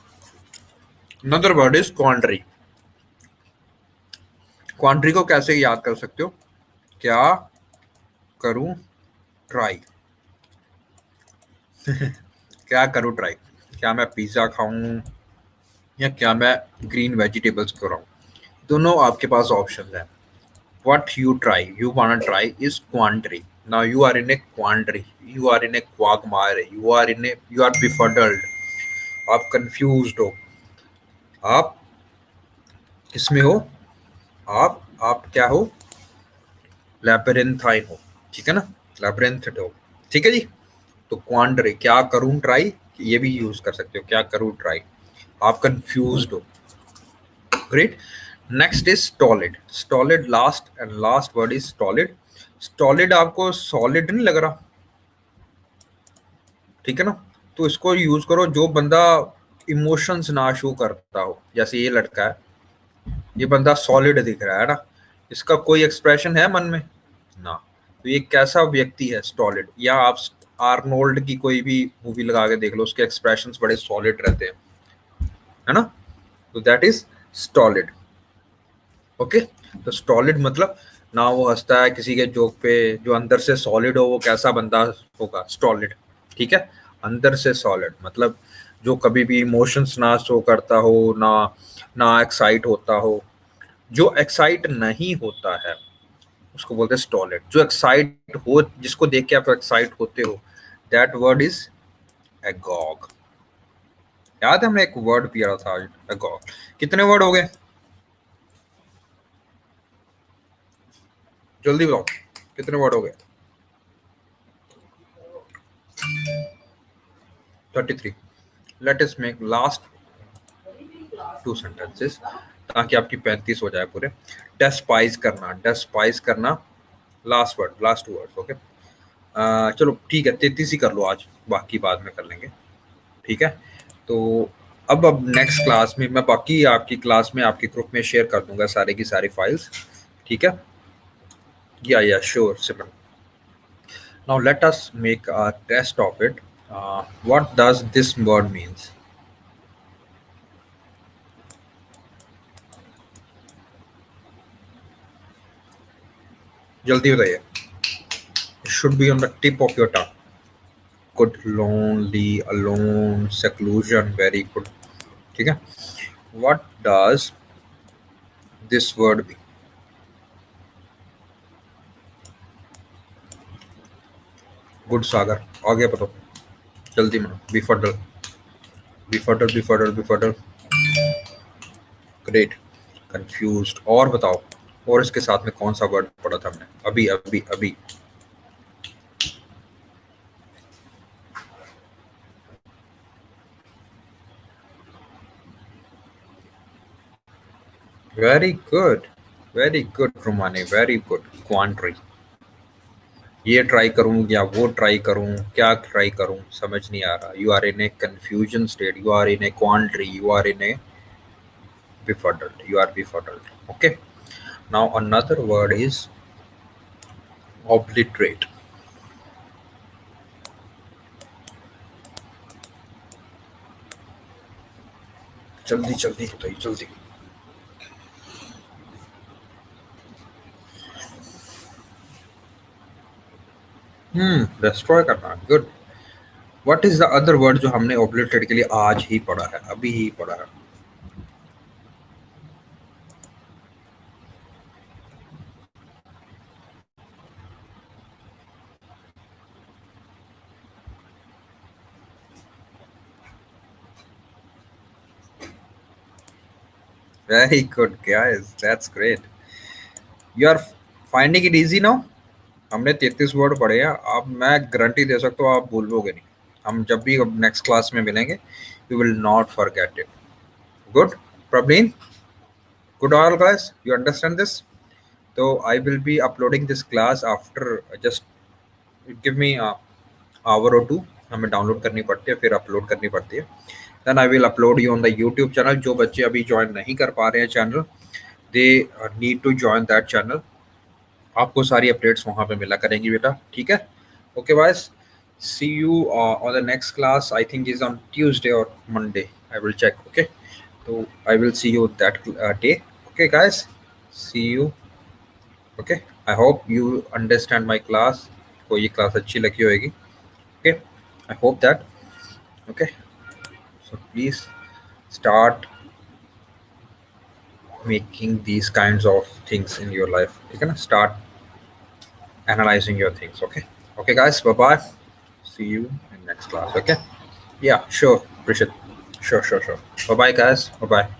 Another word is quandary. Quandary को कैसे याद कर सकते हो? क्या करूं ट्राई। क्या करूं ट्राई, क्या मैं पिज्जा खाऊं या क्या मैं ग्रीन वेजिटेबल्स खाऊं? दोनों आपके पास ऑप्शन है। What you try, you wanna try is quandary. Now you are in a quandary, you are in a quagmire, you are befuddled, आप confused हो, आप किसमें हो? आप क्या हो? लैबिरिंथाइन हो, ठीक है ना, लैबिरिंथ हो। ठीक है जी। तो क्वांडरी, क्या करूं ट्राई, ये भी यूज कर सकते हो, क्या करूं ट्राई, आप कंफ्यूज्ड हो। Great. Next is stolid. Stolid, last and last word is stolid. Stolid आपको सॉलिड नहीं लग रहा, ठीक है ना। तो इसको यूज करो जो बंदा इमोशंस ना शो करता हो, जैसे ये लड़का है, ये बंदा सॉलिड दिख रहा है ना, इसका कोई एक्सप्रेशन है मन में ना। तो ये कैसा व्यक्ति है? स्टॉलिड। या आप आर्नोल्ड की कोई भी मूवी लगा के देख लो, उसके एक्सप्रेशंस बड़े सॉलिड रहते हैं, है ना। तो दैट इज स्टॉलिड। ओके। तो स्टॉलिड मतलब ना वो हंसता है किसी के जोक पे, जो अंदर से सॉलिड हो वो कैसा बंदा होगा? स्टॉलिड। ठीक है, अंदर से सॉलिड मतलब जो कभी भी इमोशंस ना शो करता हो, ना ना एक्साइट होता हो। जो एक्साइट नहीं होता है उसको बोलते हैं स्टॉलिड। जो एक्साइट हो, जिसको देख के आप एक्साइट होते हो, दैट वर्ड इज एगॉग। याद है हमने एक वर्ड पिया था आज, एगॉग। कितने वर्ड हो गए? जल्दी बताओ, कितने वर्ड हो गए? 33। Late us make last two sentences, ताकि आपकी 35 हो जाए पूरे। डेस्पाइज करना, डेस्पाइज करना, last word, last two words. Okay. चलो ठीक है, 33 ही कर लो आज, बाकी बाद में कर लेंगे। ठीक है। तो अब नेक्स्ट क्लास में मैं बाकी आपकी क्लास में आपके ग्रुप में शेयर कर दूंगा सारे की सारी फाइल्स। ठीक है। या sure Simran. Now let us make a test of it. What does this word means? जल्दी बताइए, should be on the tip of your tongue. Good, lonely, alone, seclusion, very good. ठीक है। What does this word mean? Good, सागर आगे बताओ, जल्दी मनो। Befuddle, befuddle, befuddle, befuddle. Great, confused, और बताओ। और इसके साथ में कौन सा वर्ड पढ़ा था हमने अभी अभी अभी? Very good, very good रोमानी, very good. क्वांट्री, ये ट्राई करूं या वो ट्राई करूं, क्या ट्राई करूं समझ नहीं आ रहा। You are in a confusion state, you are in a quandary, you are in a befuddled, you are befuddled. Okay. Now another word is obliterate. जल्दी जल्दी बताइए, जल्दी। डिस्ट्रॉय करना, good. What is the other word जो हमने ओब्लिटरेट के लिए आज ही पढ़ा है, अभी ही पढ़ा है? Very good guys, that's great. You are finding it easy now. हमने 33 वर्ड पढ़े हैं, अब मैं गारंटी दे सकता हूँ आप भूलोगे नहीं। हम जब भी नेक्स्ट क्लास में मिलेंगे, you will not forget it. Good Praveen, good all guys, you understand this? So I will be uploading this class after just give me a hour or two। हमें डाउनलोड करनी पड़ती है, फिर अपलोड करनी पड़ती है। Then I will upload you on the YouTube channel. जो बच्चे अभी ज्वाइन नहीं कर पा रहे हैं channel, they need to join that channel. आपको सारी अपडेट्स वहाँ पे मिला करेंगी बेटा, ठीक है? Okay boys, see you on the next class. I think is on Tuesday और Monday, I will check. Okay, तो I will see you that day. Okay guys, see you. Okay, I hope you understand my class. को ये class अच्छी लगी होगी। Okay, I hope that. Okay, so please start making these kinds of things in your life, ठीक है ना? Start analyzing your things. Okay, okay guys, bye bye, see you in next class. Okay, yeah, sure, appreciate, sure, bye bye guys, bye bye.